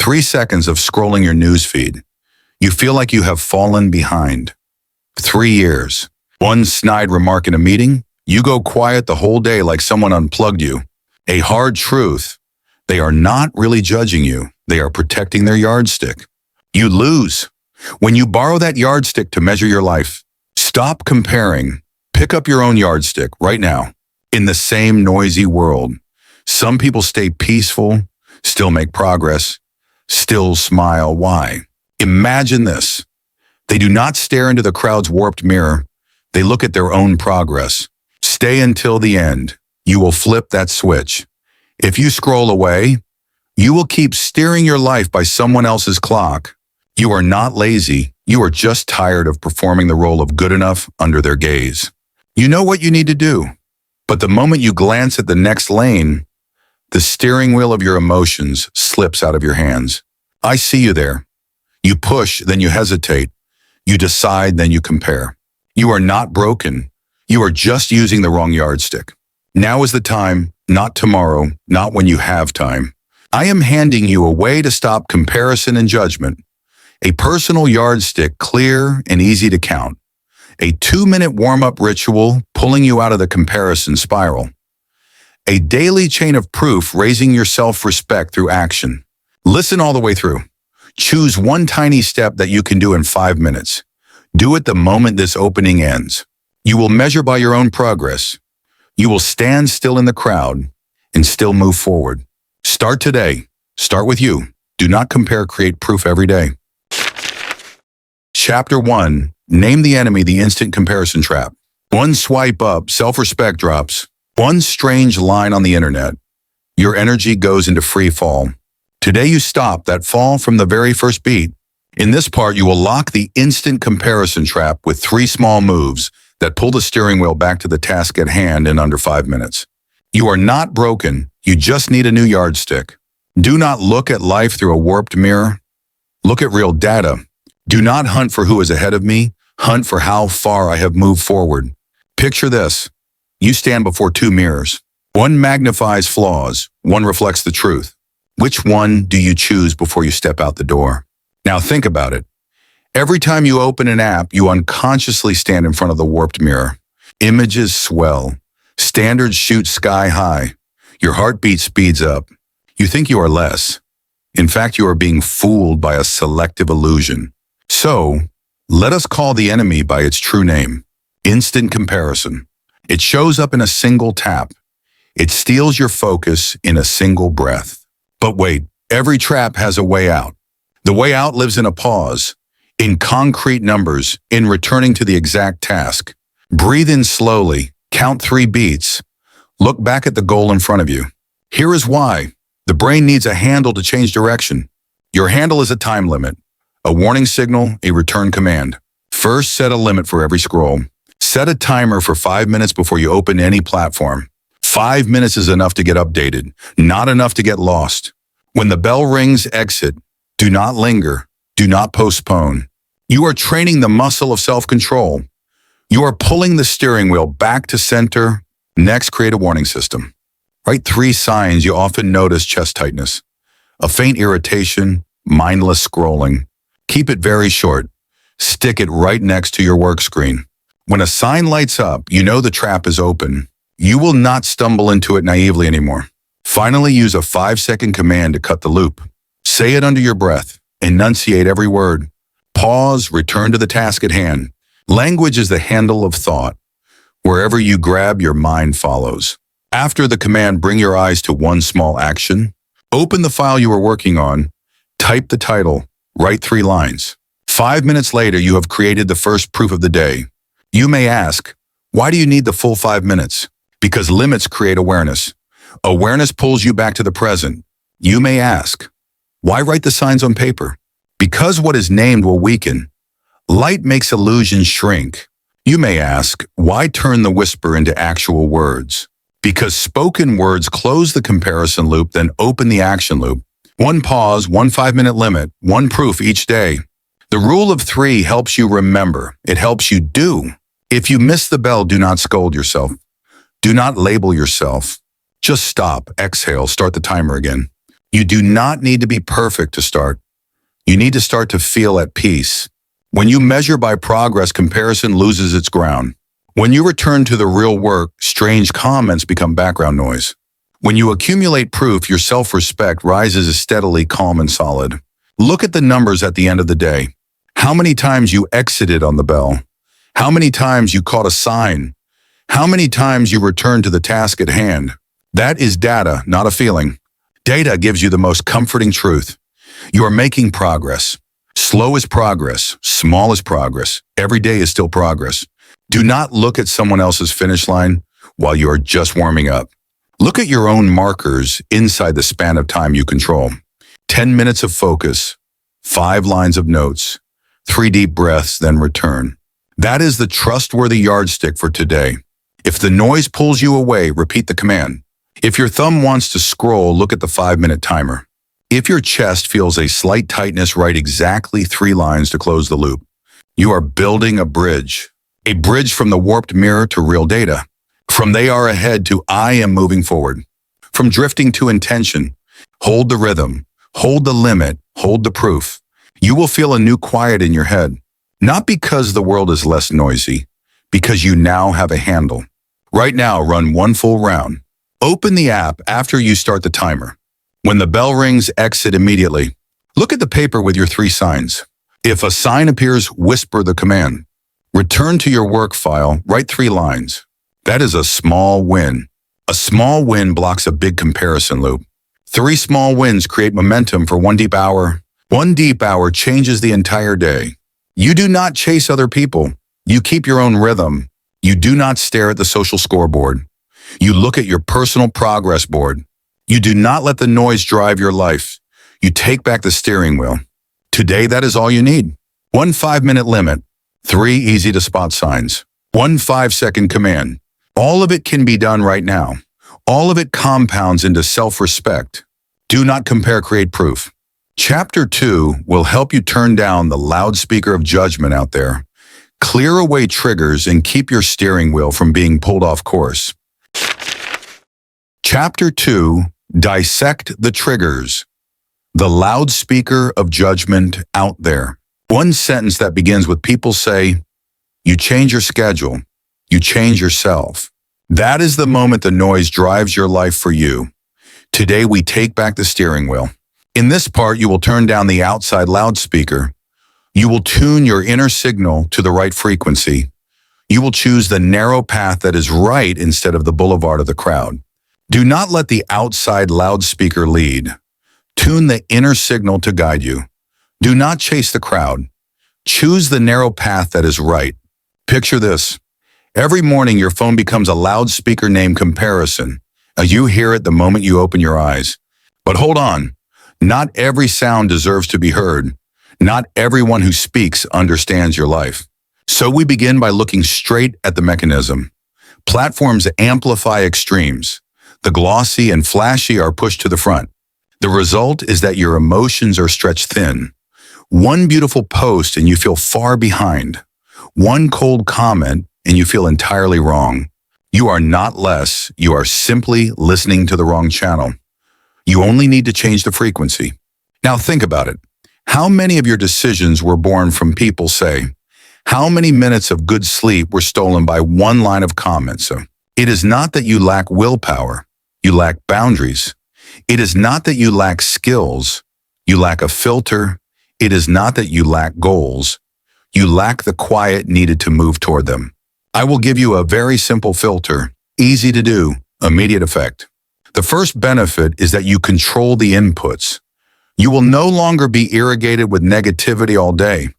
3 seconds of scrolling your news feed. You feel like you have fallen behind. 3 years. One snide remark in a meeting, you go quiet the whole day like someone unplugged you. A hard truth. They are not really judging you. They are protecting their yardstick. You lose. When you borrow that yardstick to measure your life, stop comparing. Pick up your own yardstick right now. In the same noisy world, some people stay peaceful, still make progress, still smile. Why? Imagine this. They do not stare into the crowd's warped mirror. They look at their own progress. Stay until the end. You will flip that switch. If you scroll away, you will keep steering your life by someone else's clock. You are not lazy. You are just tired of performing the role of good enough under their gaze. You know what you need to do, but the moment you glance at the next lane, the steering wheel of your emotions slips out of your hands. I see you there. You push, then you hesitate. You decide, then you compare. You are not broken. You are just using the wrong yardstick. Now is the time, not tomorrow, not when you have time. I am handing you a way to stop comparison and judgment. A personal yardstick, clear and easy to count. A 2-minute warm-up ritual pulling you out of the comparison spiral. A daily chain of proof raising your self-respect through action. Listen all the way through. Choose one tiny step that you can do in 5 minutes. Do it the moment this opening ends. You will measure by your own progress. You will stand still in the crowd and still move forward. Start today. Start with you. Do not compare, create proof every day. Chapter 1. Name the enemy, the instant comparison trap. One swipe up, self-respect drops. One strange line on the internet. Your energy goes into free fall. Today you stop that fall from the very first beat. In this part, you will lock the instant comparison trap with 3 small moves that pull the steering wheel back to the task at hand in under 5 minutes. You are not broken. You just need a new yardstick. Do not look at life through a warped mirror. Look at real data. Do not hunt for who is ahead of me. Hunt for how far I have moved forward. Picture this. You stand before 2 mirrors. One magnifies flaws. One reflects the truth. Which one do you choose before you step out the door? Now think about it. Every time you open an app, you unconsciously stand in front of the warped mirror. Images swell. Standards shoot sky high. Your heartbeat speeds up. You think you are less. In fact, you are being fooled by a selective illusion. So, let us call the enemy by its true name. Instant comparison. It shows up in a single tap. It steals your focus in a single breath. But wait, every trap has a way out. The way out lives in a pause, in concrete numbers, in returning to the exact task. Breathe in slowly, count 3 beats. Look back at the goal in front of you. Here is why. The brain needs a handle to change direction. Your handle is a time limit, a warning signal, a return command. First, set a limit for every scroll. Set a timer for 5 minutes before you open any platform. 5 minutes is enough to get updated, not enough to get lost. When the bell rings, exit. Do not linger. Do not postpone. You are training the muscle of self-control. You are pulling the steering wheel back to center. Next, create a warning system. Write 3 signs you often notice: chest tightness, a faint irritation, mindless scrolling. Keep it very short. Stick it right next to your work screen. When a sign lights up, you know the trap is open. You will not stumble into it naively anymore. Finally, use a 5-second command to cut the loop. Say it under your breath. Enunciate every word. Pause, return to the task at hand. Language is the handle of thought. Wherever you grab, your mind follows. After the command, bring your eyes to one small action. Open the file you are working on. Type the title. Write 3 lines. 5 minutes later, you have created the first proof of the day. You may ask, why do you need the full 5 minutes? Because limits create awareness. Awareness pulls you back to the present. You may ask, why write the signs on paper? Because what is named will weaken. Light makes illusions shrink. You may ask, why turn the whisper into actual words? Because spoken words close the comparison loop, then open the action loop. 1 pause, 1 5-minute limit, 1 proof each day. The rule of 3 helps you remember. It helps you do. If you miss the bell, do not scold yourself. Do not label yourself. Just stop, exhale, start the timer again. You do not need to be perfect to start. You need to start to feel at peace. When you measure by progress, comparison loses its ground. When you return to the real work, strange comments become background noise. When you accumulate proof, your self-respect rises steadily, calm and solid. Look at the numbers at the end of the day. How many times you exited on the bell? How many times you caught a sign? How many times you returned to the task at hand? That is data, not a feeling. Data gives you the most comforting truth. You are making progress. Slow is progress. Small is progress. Every day is still progress. Do not look at someone else's finish line while you are just warming up. Look at your own markers inside the span of time you control. 10 minutes of focus, 5 lines of notes, 3 deep breaths, then return. That is the trustworthy yardstick for today. If the noise pulls you away, repeat the command. If your thumb wants to scroll, look at the 5-minute timer. If your chest feels a slight tightness, write exactly 3 lines to close the loop. You are building a bridge from the warped mirror to real data, from they are ahead to I am moving forward, from drifting to intention. Hold the rhythm, hold the limit, hold the proof. You will feel a new quiet in your head, not because the world is less noisy, because you now have a handle. Right now, run 1 full round. Open the app after you start the timer. When the bell rings, exit immediately. Look at the paper with your 3 signs. If a sign appears, whisper the command. Return to your work file, write 3 lines. That is a small win. A small win blocks a big comparison loop. 3 small wins create momentum for 1 deep hour. 1 deep hour changes the entire day. You do not chase other people. You keep your own rhythm. You do not stare at the social scoreboard. You look at your personal progress board. You do not let the noise drive your life. You take back the steering wheel. Today, that is all you need. 1 5-minute limit. 3 easy-to-spot signs. 1 5-second command. All of it can be done right now. All of it compounds into self-respect. Do not compare, create proof. Chapter 2 will help you turn down the loudspeaker of judgment out there. Clear away triggers and keep your steering wheel from being pulled off course. Chapter 2, Dissect the Triggers. The loudspeaker of judgment out there. 1 sentence that begins with people say, you change your schedule. You change yourself. That is the moment the noise drives your life for you. Today we take back the steering wheel. In this part, you will turn down the outside loudspeaker. You will tune your inner signal to the right frequency. You will choose the narrow path that is right instead of the boulevard of the crowd. Do not let the outside loudspeaker lead. Tune the inner signal to guide you. Do not chase the crowd. Choose the narrow path that is right. Picture this. Every morning your phone becomes a loudspeaker named comparison. You hear it the moment you open your eyes. But hold on. Not every sound deserves to be heard. Not everyone who speaks understands your life. So we begin by looking straight at the mechanism. Platforms amplify extremes. The glossy and flashy are pushed to the front. The result is that your emotions are stretched thin. 1 beautiful post and you feel far behind. 1 cold comment and you feel entirely wrong. You are not less, you are simply listening to the wrong channel. You only need to change the frequency. Now think about it. How many of your decisions were born from people say? How many minutes of good sleep were stolen by 1 line of comments? It is not that you lack willpower. You lack boundaries. It is not that you lack skills. You lack a filter. It is not that you lack goals. You lack the quiet needed to move toward them. I will give you a very simple filter, easy to do, immediate effect. The first benefit is that you control the inputs. You will no longer be irrigated with negativity all day.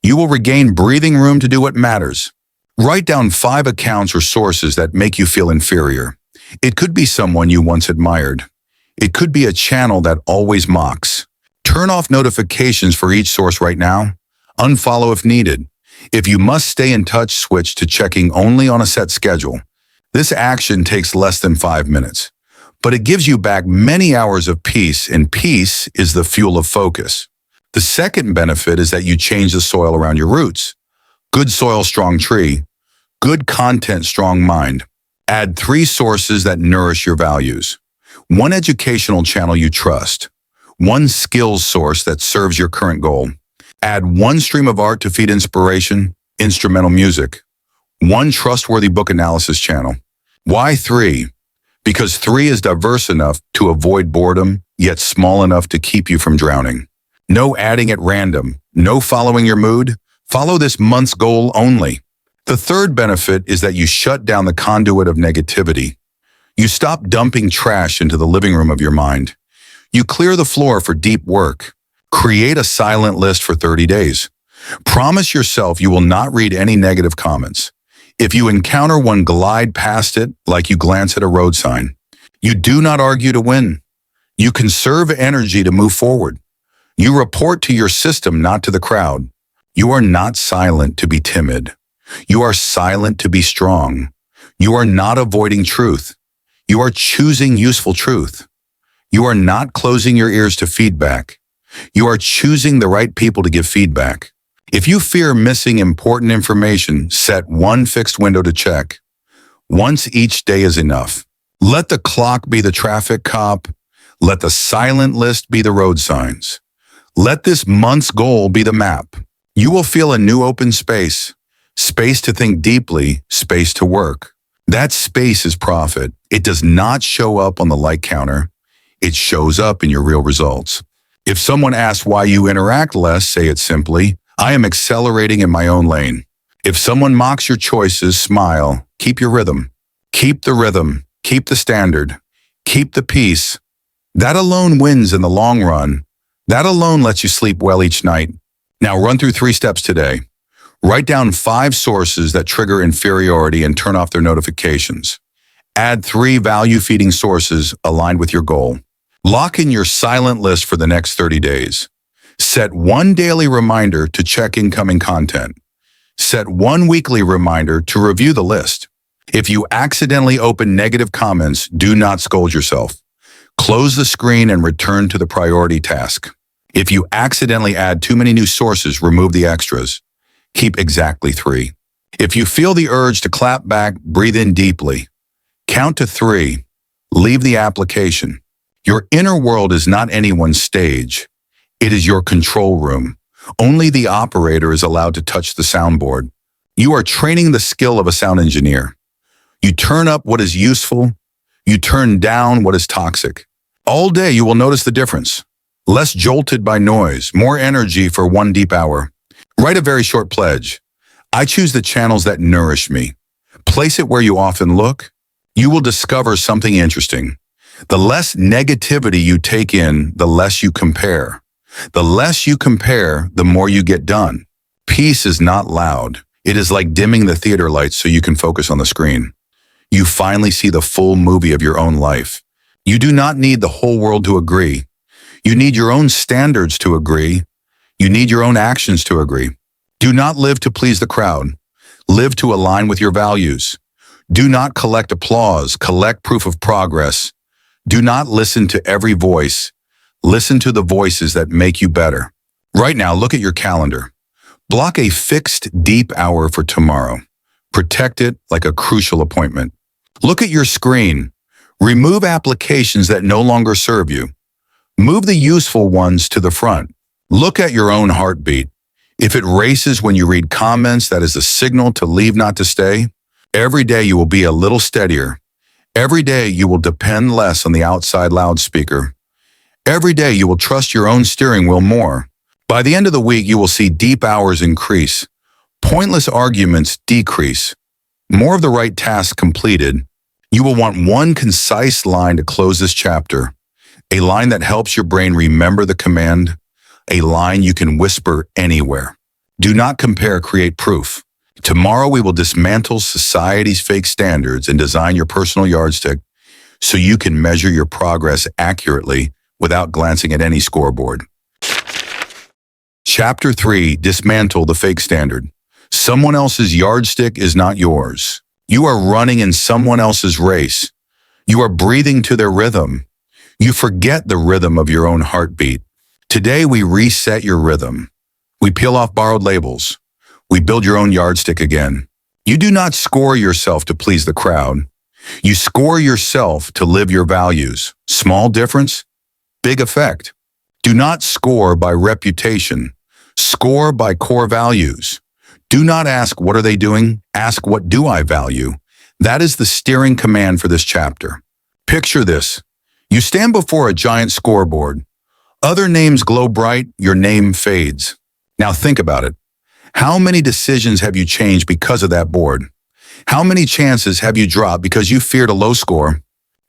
You will regain breathing room to do what matters. Write down 5 accounts or sources that make you feel inferior. It could be someone you once admired. It could be a channel that always mocks. Turn off notifications for each source right now. Unfollow if needed. If you must stay in touch, switch to checking only on a set schedule. This action takes less than 5 minutes, but it gives you back many hours of peace, and peace is the fuel of focus. The second benefit is that you change the soil around your roots. Good soil, strong tree. Good content, strong mind. Add 3 sources that nourish your values. one educational channel you trust, one skills source that serves your current goal. Add one stream of art to feed inspiration, instrumental music, one trustworthy book analysis channel. Why 3? Because 3 is diverse enough to avoid boredom, yet small enough to keep you from drowning. No adding at random, no following your mood. Follow this month's goal only. The third benefit is that you shut down the conduit of negativity. You stop dumping trash into the living room of your mind. You clear the floor for deep work. Create a silent list for 30 days. Promise yourself you will not read any negative comments. If you encounter one, glide past it like you glance at a road sign. You do not argue to win. You conserve energy to move forward. You report to your system, not to the crowd. You are not silent to be timid. You are silent to be strong. You are not avoiding truth. You are choosing useful truth. You are not closing your ears to feedback. You are choosing the right people to give feedback. If you fear missing important information, set one fixed window to check. Once each day is enough. Let the clock be the traffic cop. Let the silent list be the road signs. Let this month's goal be the map. You will feel a new open space. Space to think deeply, space to work. That space is profit. It does not show up on the like counter. It shows up in your real results. If someone asks why you interact less, say it simply, I am accelerating in my own lane. If someone mocks your choices, smile. Keep your rhythm. Keep the rhythm. Keep the standard. Keep the peace. That alone wins in the long run. That alone lets you sleep well each night. Now run through 3 steps today. Write down 5 sources that trigger inferiority and turn off their notifications. Add 3 value-feeding sources aligned with your goal. Lock in your silent list for the next 30 days. Set 1 daily reminder to check incoming content. Set 1 weekly reminder to review the list. If you accidentally open negative comments, do not scold yourself. Close the screen and return to the priority task. If you accidentally add too many new sources, remove the extras. Keep exactly 3. If you feel the urge to clap back, breathe in deeply. Count to 3. Leave the application. Your inner world is not anyone's stage. It is your control room. Only the operator is allowed to touch the soundboard. You are training the skill of a sound engineer. You turn up what is useful. You turn down what is toxic. All day you will notice the difference. Less jolted by noise, more energy for 1 deep hour. Write a very short pledge. I choose the channels that nourish me. Place it where you often look. You will discover something interesting. The less negativity you take in, the less you compare. The less you compare, the more you get done. Peace is not loud. It is like dimming the theater lights so you can focus on the screen. You finally see the full movie of your own life. You do not need the whole world to agree. You need your own standards to agree. You need your own actions to agree. Do not live to please the crowd. Live to align with your values. Do not collect applause. Collect proof of progress. Do not listen to every voice. Listen to the voices that make you better. Right now, look at your calendar. Block a fixed, deep hour for tomorrow. Protect it like a crucial appointment. Look at your screen. Remove applications that no longer serve you. Move the useful ones to the front. Look at your own heartbeat. If it races when you read comments, that is a signal to leave, not to stay. Every day you will be a little steadier. Every day you will depend less on the outside loudspeaker. Every day you will trust your own steering wheel more. By the end of the week, you will see deep hours increase. Pointless arguments decrease. More of the right tasks completed. You will want 1 concise line to close this chapter. A line that helps your brain remember the command. A line you can whisper anywhere. Do not compare, create proof. Tomorrow we will dismantle society's fake standards and design your personal yardstick so you can measure your progress accurately without glancing at any scoreboard. Chapter 3, Dismantle the Fake Standard. Someone else's yardstick is not yours. You are running in someone else's race. You are breathing to their rhythm. You forget the rhythm of your own heartbeat. Today we reset your rhythm. We peel off borrowed labels. We build your own yardstick again. You do not score yourself to please the crowd. You score yourself to live your values. Small difference, big effect. Do not score by reputation. Score by core values. Do not ask what are they doing, ask what do I value. That is the steering command for this chapter. Picture this. You stand before a giant scoreboard. Other names glow bright, your name fades. Now think about it. How many decisions have you changed because of that board? How many chances have you dropped because you feared a low score?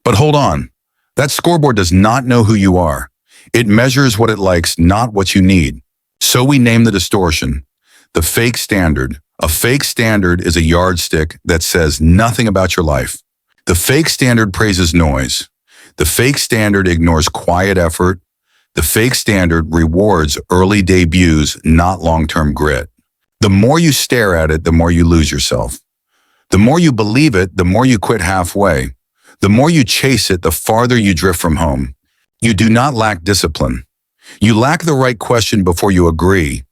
But hold on. That scoreboard does not know who you are. It measures what it likes, not what you need. So we name the distortion. The fake standard. A fake standard is a yardstick that says nothing about your life. The fake standard praises noise. The fake standard ignores quiet effort. The fake standard rewards early debuts, not long-term grit. The more you stare at it, the more you lose yourself. The more you believe it, the more you quit halfway. The more you chase it, the farther you drift from home. You do not lack discipline. You lack the right question before you agree.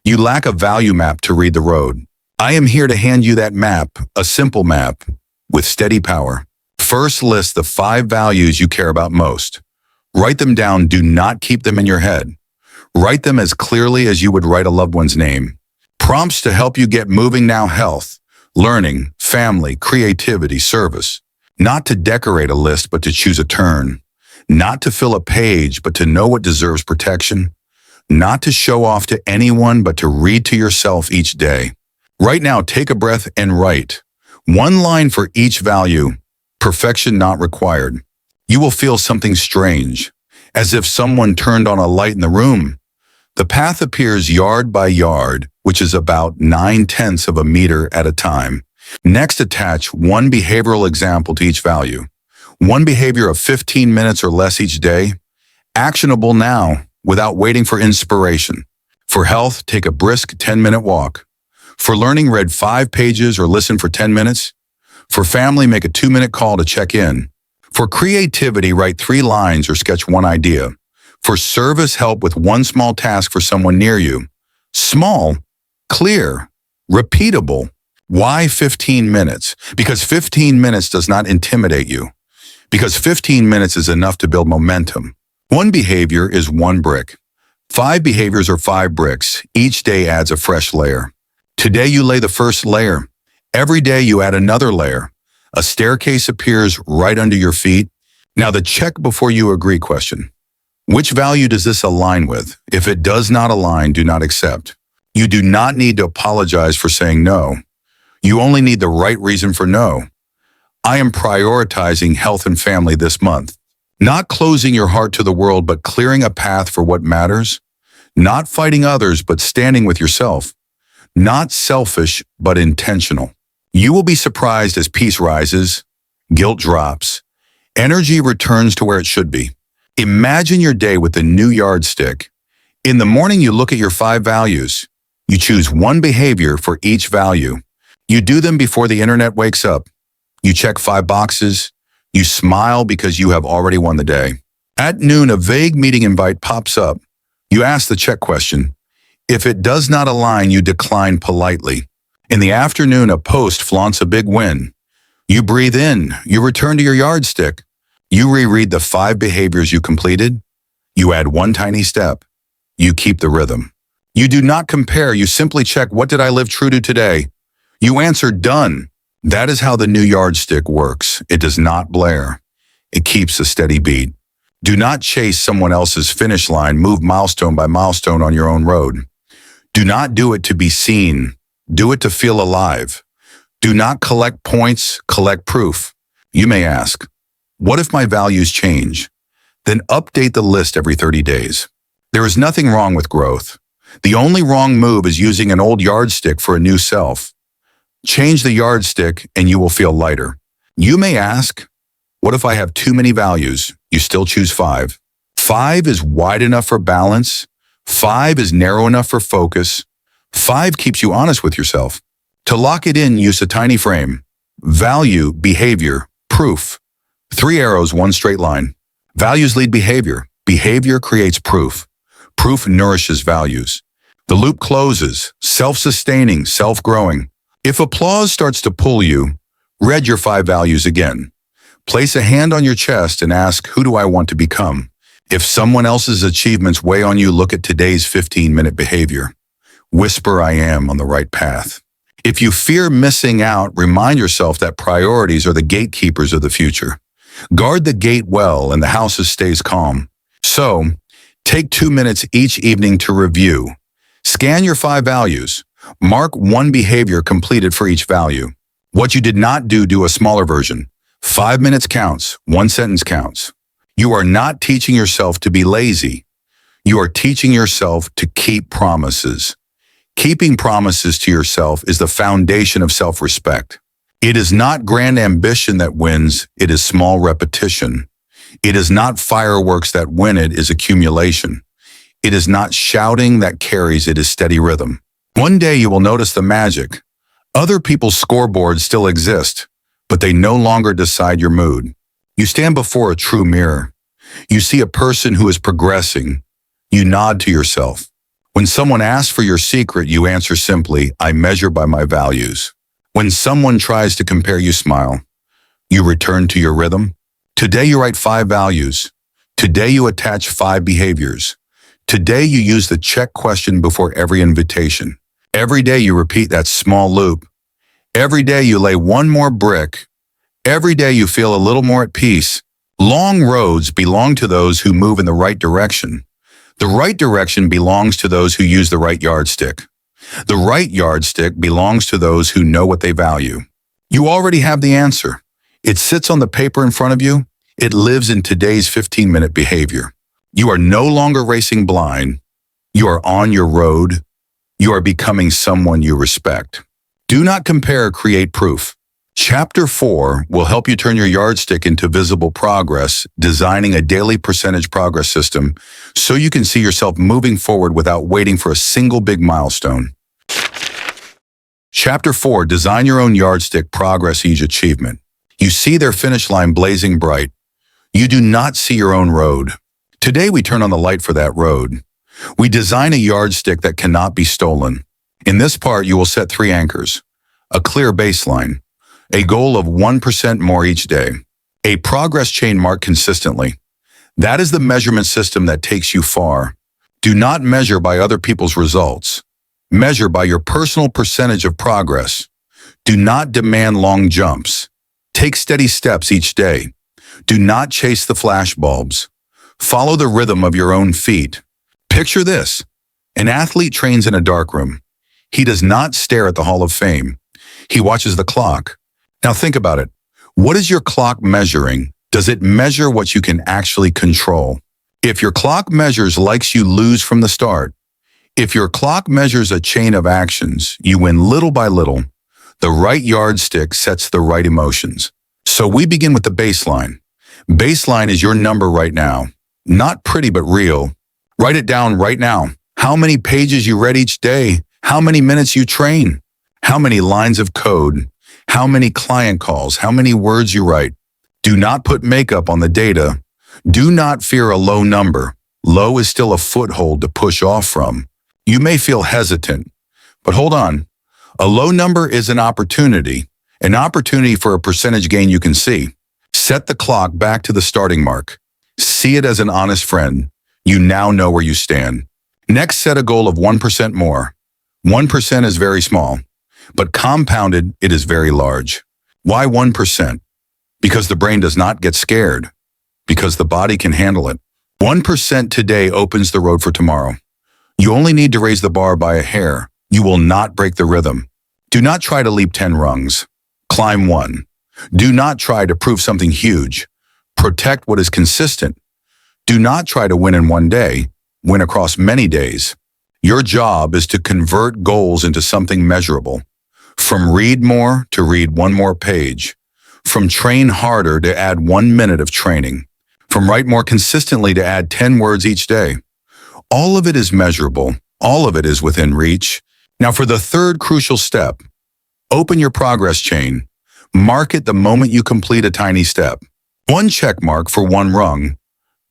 You lack a value map to read the road. I am here to hand you that map, a simple map, with steady power. First, list the 5 values you care about most. Write them down, do not keep them in your head. Write them as clearly as you would write a loved one's name. Prompts to help you get moving now: health, learning, family, creativity, service. Not to decorate a list, but to choose a turn. Not to fill a page, but to know what deserves protection. Not to show off to anyone, but to read to yourself each day. Right now, take a breath and write. 1 line for each value. Perfection not required. You will feel something strange, as if someone turned on a light in the room. The path appears yard by yard, which is about 9/10 of a meter at a time. Next, attach 1 behavioral example to each value. 1 behavior of 15 minutes or less each day. Actionable now, without waiting for inspiration. For health, take a brisk 10-minute walk. For learning, read 5 pages or listen for 10 minutes. For family, make a 2-minute call to check in. For creativity, write 3 lines or sketch 1 idea. For service, help with 1 small task for someone near you. Small, clear, repeatable. Why 15 minutes? Because 15 minutes does not intimidate you. Because 15 minutes is enough to build momentum. 1 behavior is 1 brick. 5 behaviors are 5 bricks. Each day adds a fresh layer. Today you lay the first layer. Every day you add another layer. A staircase appears right under your feet. Now the check before you agree question. Which value does this align with? If it does not align, do not accept. You do not need to apologize for saying no. You only need the right reason for no. I am prioritizing health and family this month. Not closing your heart to the world, but clearing a path for what matters. Not fighting others, but standing with yourself. Not selfish, but intentional. You will be surprised as peace rises, guilt drops, energy returns to where it should be. Imagine your day with the new yardstick. In the morning, you look at your 5 values. You choose 1 behavior for each value. You do them before the internet wakes up. You check 5 boxes. You smile because you have already won the day. At noon, a vague meeting invite pops up. You ask the check question. If it does not align, you decline politely. In the afternoon, a post flaunts a big win. You breathe in. You return to your yardstick. You reread the 5 behaviors you completed. You add 1 tiny step. You keep the rhythm. You do not compare. You simply check, what did I live true to today? You answer, done. That is how the new yardstick works. It does not blare. It keeps a steady beat. Do not chase someone else's finish line. Move milestone by milestone on your own road. Do not do it to be seen. Do it to feel alive. Do not collect points, collect proof. You may ask, what if my values change? Then update the list every 30 days. There is nothing wrong with growth. The only wrong move is using an old yardstick for a new self. Change the yardstick and you will feel lighter. You may ask, what if I have too many values? You still choose 5. 5 is wide enough for balance. 5 is narrow enough for focus. 5 keeps you honest with yourself. To lock it in, use a tiny frame. Value, behavior, proof. 3 arrows, 1 straight line. Values lead behavior. Behavior creates proof. Proof nourishes values. The loop closes, self-sustaining, self-growing. If applause starts to pull you, read your 5 values again. Place a hand on your chest and ask, who do I want to become? If someone else's achievements weigh on you, look at today's 15-minute behavior. Whisper, I am on the right path. If you fear missing out, remind yourself that priorities are the gatekeepers of the future. Guard the gate well and the house stays calm. So, take 2 minutes each evening to review. Scan your 5 values. Mark 1 behavior completed for each value. What you did not do, do a smaller version. 5 minutes counts. 1 sentence counts. You are not teaching yourself to be lazy. You are teaching yourself to keep promises. Keeping promises to yourself is the foundation of self-respect. It is not grand ambition that wins, it is small repetition. It is not fireworks that win, it is accumulation. It is not shouting that carries, it is steady rhythm. One day you will notice the magic. Other people's scoreboards still exist, but they no longer decide your mood. You stand before a true mirror. You see a person who is progressing. You nod to yourself. When someone asks for your secret, you answer simply, I measure by my values. When someone tries to compare, you smile. You return to your rhythm. Today you write 5 values. Today you attach 5 behaviors. Today you use the check question before every invitation. Every day you repeat that small loop. Every day you lay 1 more brick. Every day you feel a little more at peace. Long roads belong to those who move in the right direction. The right direction belongs to those who use the right yardstick. The right yardstick belongs to those who know what they value. You already have the answer. It sits on the paper in front of you. It lives in today's 15-minute behavior. You are no longer racing blind. You are on your road. You are becoming someone you respect. Do not compare, create proof. Chapter 4 will help you turn your yardstick into visible progress, designing a daily percentage progress system so you can see yourself moving forward without waiting for a single big milestone. Chapter 4, design your own yardstick, progress each achievement. You see their finish line blazing bright. You do not see your own road. Today we turn on the light for that road. We design a yardstick that cannot be stolen. In this part, you will set 3 anchors, a clear baseline, a goal of 1% more each day, a progress chain marked consistently. That is the measurement system that takes you far. Do not measure by other people's results. Measure by your personal percentage of progress. Do not demand long jumps. Take steady steps each day. Do not chase the flashbulbs. Follow the rhythm of your own feet. Picture this. An athlete trains in a darkroom. He does not stare at the Hall of Fame. He watches the clock. Now think about it. What is your clock measuring? Does it measure what you can actually control? If your clock measures likes, you lose from the start. If your clock measures a chain of actions, you win little by little. The right yardstick sets the right emotions. So we begin with the baseline. Baseline is your number right now. Not pretty, but real. Write it down right now. How many pages you read each day? How many minutes you train? How many lines of code? How many client calls? How many words you write? Do not put makeup on the data. Do not fear a low number. Low is still a foothold to push off from. You may feel hesitant, but hold on. A low number is an opportunity for a percentage gain you can see. Set the clock back to the starting mark. See it as an honest friend. You now know where you stand. Next, set a goal of 1% more. 1% is very small, but compounded, it is very large. Why 1%? Because the brain does not get scared, because the body can handle it. 1% today opens the road for tomorrow. You only need to raise the bar by a hair. You will not break the rhythm. Do not try to leap 10 rungs. Climb 1. Do not try to prove something huge. Protect what is consistent. Do not try to win in one day. Win across many days. Your job is to convert goals into something measurable. From read more to read 1 more page. From train harder to add 1 minute of training. From write more consistently to add 10 words each day. All of it is measurable. All of it is within reach. Now for the third crucial step, open your progress chain. Mark it the moment you complete a tiny step. 1 check mark for 1 rung.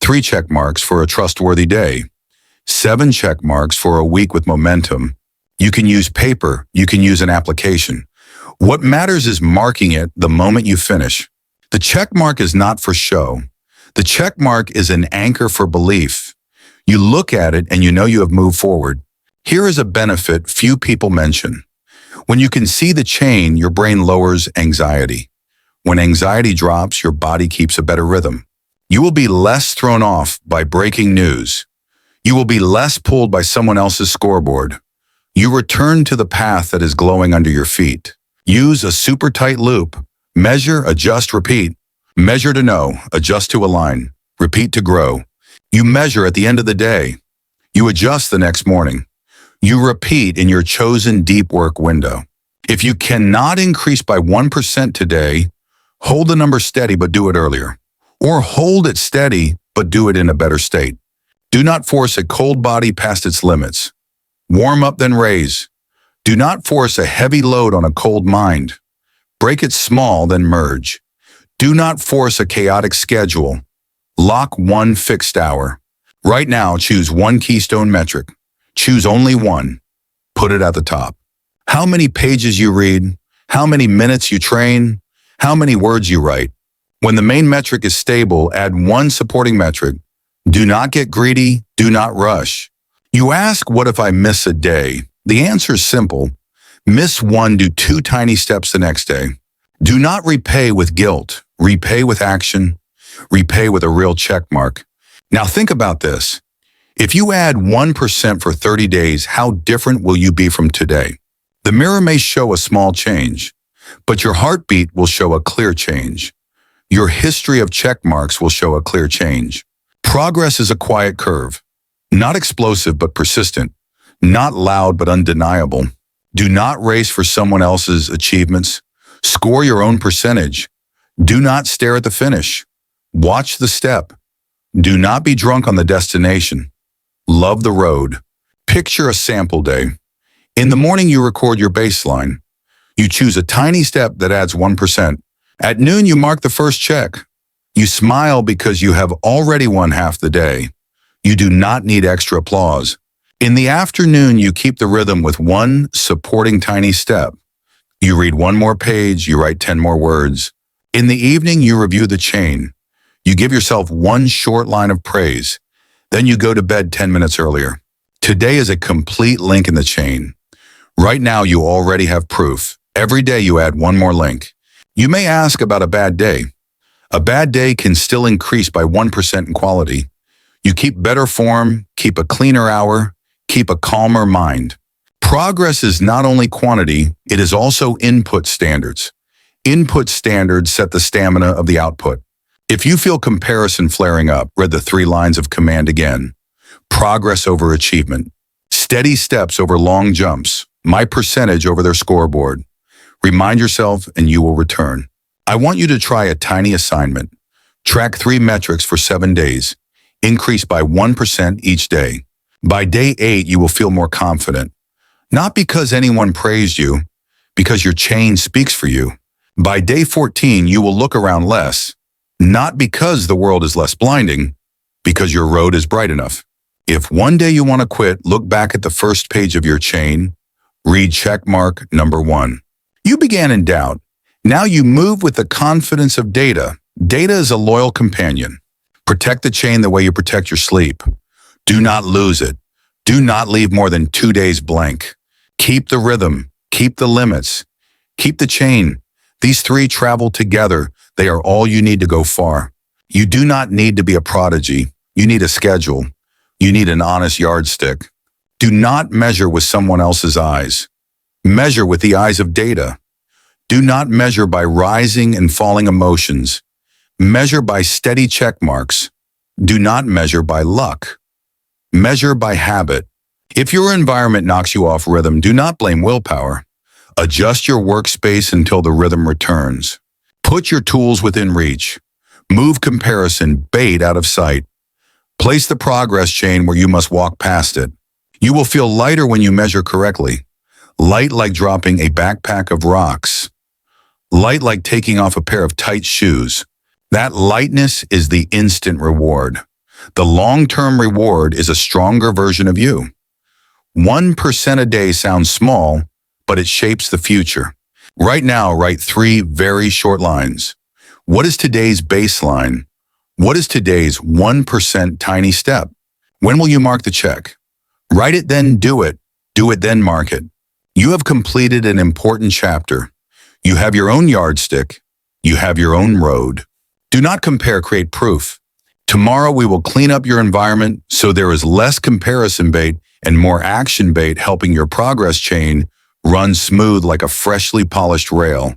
3 check marks for a trustworthy day. 7 check marks for a week with momentum. You can use paper. You can use an application. What matters is marking it the moment you finish. The check mark is not for show. The check mark is an anchor for belief. You look at it and you know you have moved forward. Here is a benefit few people mention. When you can see the chain, your brain lowers anxiety. When anxiety drops, your body keeps a better rhythm. You will be less thrown off by breaking news. You will be less pulled by someone else's scoreboard. You return to the path that is glowing under your feet. Use a super tight loop. Measure, adjust, repeat. Measure to know, adjust to align, repeat to grow. You measure at the end of the day. You adjust the next morning. You repeat in your chosen deep work window. If you cannot increase by 1% today, hold the number steady but do it earlier. Or hold it steady but do it in a better state. Do not force a cold body past its limits. Warm up then raise. Do not force a heavy load on a cold mind. Break it small then merge. Do not force a chaotic schedule. Lock one fixed hour. Right now, choose one keystone metric. Choose only one. Put it at the top. How many pages you read, how many minutes you train, how many words you write. When the main metric is stable, add one supporting metric. Do not get greedy, do not rush. You ask, what if I miss a day? The answer is simple. Miss one, do 2 tiny steps the next day. Do not repay with guilt. Repay with action. Repay with a real check mark. Now think about this. If you add 1% for 30 days, how different will you be from today? The mirror may show a small change, but your heartbeat will show a clear change. Your history of check marks will show a clear change. Progress is a quiet curve, not explosive but persistent, not loud but undeniable. Do not race for someone else's achievements. Score your own percentage. Do not stare at the finish. Watch the step. Do not be drunk on the destination. Love the road. Picture a sample day. In the morning, you record your baseline. You choose a tiny step that adds 1%. At noon, you mark the first check. You smile because you have already won half the day. You do not need extra applause. In the afternoon, you keep the rhythm with one supporting tiny step. You read one more page, you write 10 more words. In the evening, you review the chain. You give yourself one short line of praise. Then you go to bed 10 minutes earlier. Today is a complete link in the chain. Right now, you already have proof. Every day you add one more link. You may ask about a bad day. A bad day can still increase by 1% in quality. You keep better form, keep a cleaner hour, keep a calmer mind. Progress is not only quantity, it is also input standards. Input standards set the stamina of the output. If you feel comparison flaring up, read the 3 lines of command again. Progress over achievement. Steady steps over long jumps. My percentage over their scoreboard. Remind yourself and you will return. I want you to try a tiny assignment. Track 3 metrics for 7 days. Increase by 1% each day. By day 8, you will feel more confident. Not because anyone praised you, because your chain speaks for you. By day 14, you will look around less. Not because the world is less blinding, because your road is bright enough. If one day you want to quit, look back at the first page of your chain. Read check mark number 1. You began in doubt. Now you move with the confidence of data. Data is a loyal companion. Protect the chain the way you protect your sleep. Do not lose it. Do not leave more than 2 days blank. Keep the rhythm. Keep the limits. Keep the chain. These 3 travel together. They are all you need to go far. You do not need to be a prodigy. You need a schedule. You need an honest yardstick. Do not measure with someone else's eyes. Measure with the eyes of data. Do not measure by rising and falling emotions. Measure by steady check marks. Do not measure by luck. Measure by habit. If your environment knocks you off rhythm, do not blame willpower. Adjust your workspace until the rhythm returns. Put your tools within reach. Move comparison bait out of sight. Place the progress chain where you must walk past it. You will feel lighter when you measure correctly. Light like dropping a backpack of rocks. Light like taking off a pair of tight shoes. That lightness is the instant reward. The long-term reward is a stronger version of you. 1% a day sounds small, but it shapes the future. Right now, write 3 very short lines. What is today's baseline? What is today's 1% tiny step? When will you mark the check? Write it, then do it. Do it, then mark it. You have completed an important chapter. You have your own yardstick. You have your own road. Do not compare, create proof. Tomorrow we will clean up your environment so there is less comparison bait and more action bait, helping your progress chain run smooth like a freshly polished rail.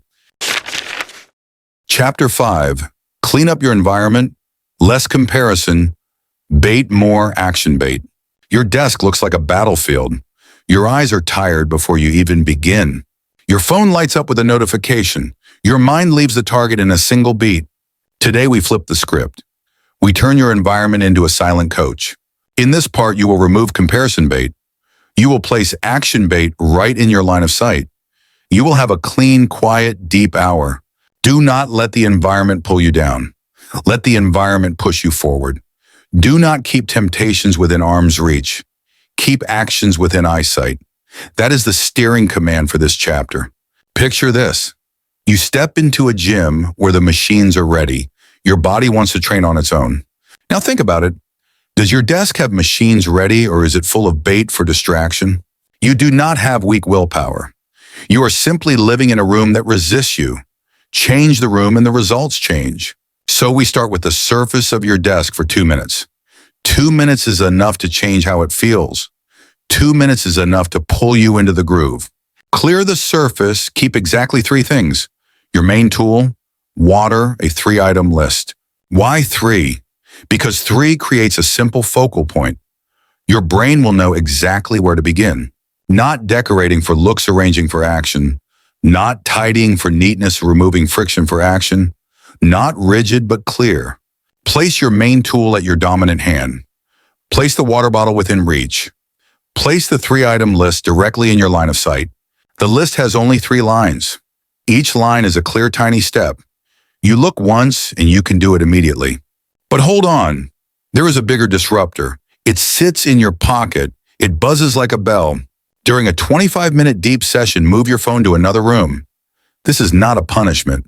Chapter 5. Clean up your environment, less comparison, bait more action bait. Your desk looks like a battlefield. Your eyes are tired before you even begin. Your phone lights up with a notification. Your mind leaves the target in a single beat. Today we flip the script. We turn your environment into a silent coach. In this part, you will remove comparison bait. You will place action bait right in your line of sight. You will have a clean, quiet, deep hour. Do not let the environment pull you down. Let the environment push you forward. Do not keep temptations within arm's reach. Keep actions within eyesight. That is the steering command for this chapter. Picture this. You step into a gym where the machines are ready. Your body wants to train on its own. Now think about it. Does your desk have machines ready, or is it full of bait for distraction? You do not have weak willpower. You are simply living in a room that resists you. Change the room and the results change. So we start with the surface of your desk for 2 minutes. 2 minutes is enough to change how it feels. 2 minutes is enough to pull you into the groove. Clear the surface, keep exactly 3 things. Your main tool, water, a 3-item list. Why 3? Because 3 creates a simple focal point. Your brain will know exactly where to begin. Not decorating for looks, arranging for action. Not tidying for neatness, removing friction for action. Not rigid but clear. Place your main tool at your dominant hand. Place the water bottle within reach. Place the 3-item list directly in your line of sight. The list has only 3 lines. Each line is a clear, tiny step. You look once and you can do it immediately. But hold on, there is a bigger disruptor. It sits in your pocket. It buzzes like a bell. During a 25-minute deep session, move your phone to another room. This is not a punishment.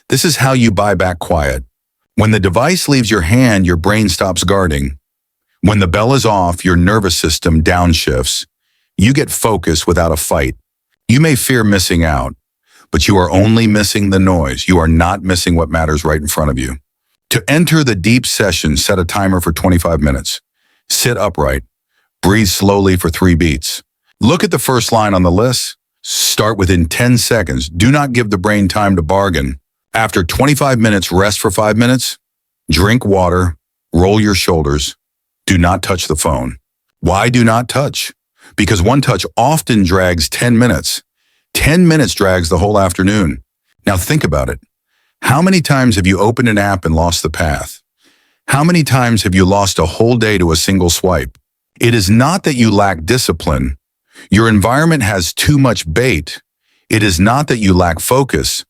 This is how you buy back quiet. When the device leaves your hand, your brain stops guarding. When the bell is off, your nervous system downshifts. You get focused without a fight. You may fear missing out, but you are only missing the noise. You are not missing what matters right in front of you. To enter the deep session, set a timer for 25 minutes. Sit upright. Breathe slowly for 3 beats. Look at the first line on the list. Start within 10 seconds. Do not give the brain time to bargain. After 25 minutes, rest for 5 minutes. Drink water. Roll your shoulders. Do not touch the phone. Why do not touch? Because one touch often drags 10 minutes. 10 minutes drags the whole afternoon. Now think about it. How many times have you opened an app and lost the path? How many times have you lost a whole day to a single swipe? It is not that you lack discipline. Your environment has too much bait. It is not that you lack focus.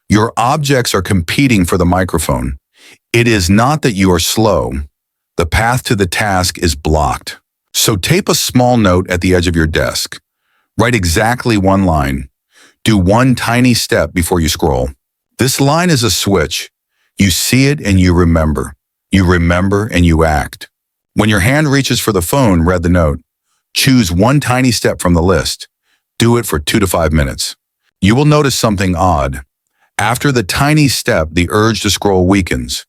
Your objects are competing for the microphone. It is not that you are slow. The path to the task is blocked. So tape a small note at the edge of your desk. Write exactly 1 line. Do 1 tiny step before you scroll. This line is a switch. You see it and you remember. You remember and you act. When your hand reaches for the phone, read the note. Choose 1 tiny step from the list. Do it for 2 to 5 minutes. You will notice something odd. After the tiny step, the urge to scroll weakens.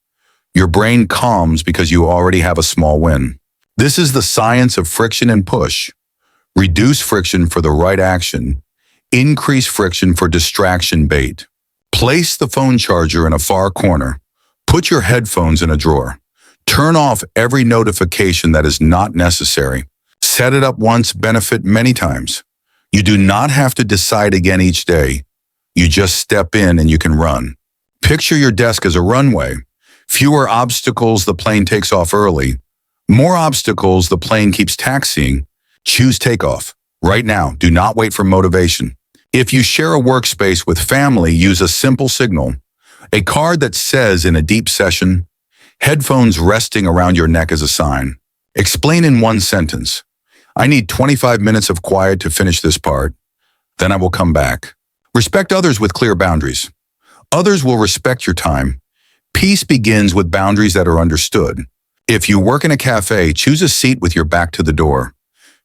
Your brain calms because you already have a small win. This is the science of friction and push. Reduce friction for the right action. Increase friction for distraction bait. Place the phone charger in a far corner. Put your headphones in a drawer. Turn off every notification that is not necessary. Set it up once, benefit many times. You do not have to decide again each day. You just step in and you can run. Picture your desk as a runway. Fewer obstacles, the plane takes off early. More obstacles, the plane keeps taxiing. Choose takeoff. Right now, do not wait for motivation. If you share a workspace with family, use a simple signal. A card that says in a deep session, headphones resting around your neck as a sign. Explain in 1 sentence. I need 25 minutes of quiet to finish this part. Then I will come back. Respect others with clear boundaries. Others will respect your time. Peace begins with boundaries that are understood. If you work in a cafe, choose a seat with your back to the door.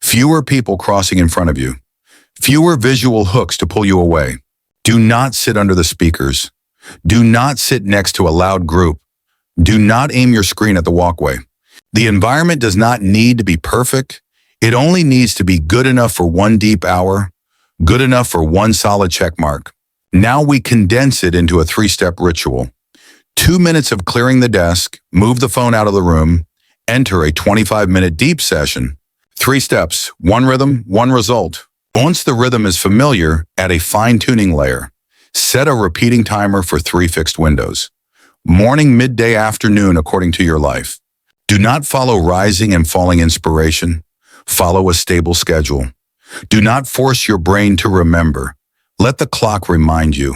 Fewer people crossing in front of you. Fewer visual hooks to pull you away. Do not sit under the speakers. Do not sit next to a loud group. Do not aim your screen at the walkway. The environment does not need to be perfect. It only needs to be good enough for one deep hour, good enough for one solid check mark. Now we condense it into a 3-step ritual. 2 minutes of clearing the desk, move the phone out of the room, enter a 25-minute deep session. 3 steps, 1 rhythm, 1 result. Once the rhythm is familiar, add a fine-tuning layer. Set a repeating timer for 3 fixed windows. Morning, midday, afternoon, according to your life. Do not follow rising and falling inspiration. Follow a stable schedule. Do not force your brain to remember. Let the clock remind you.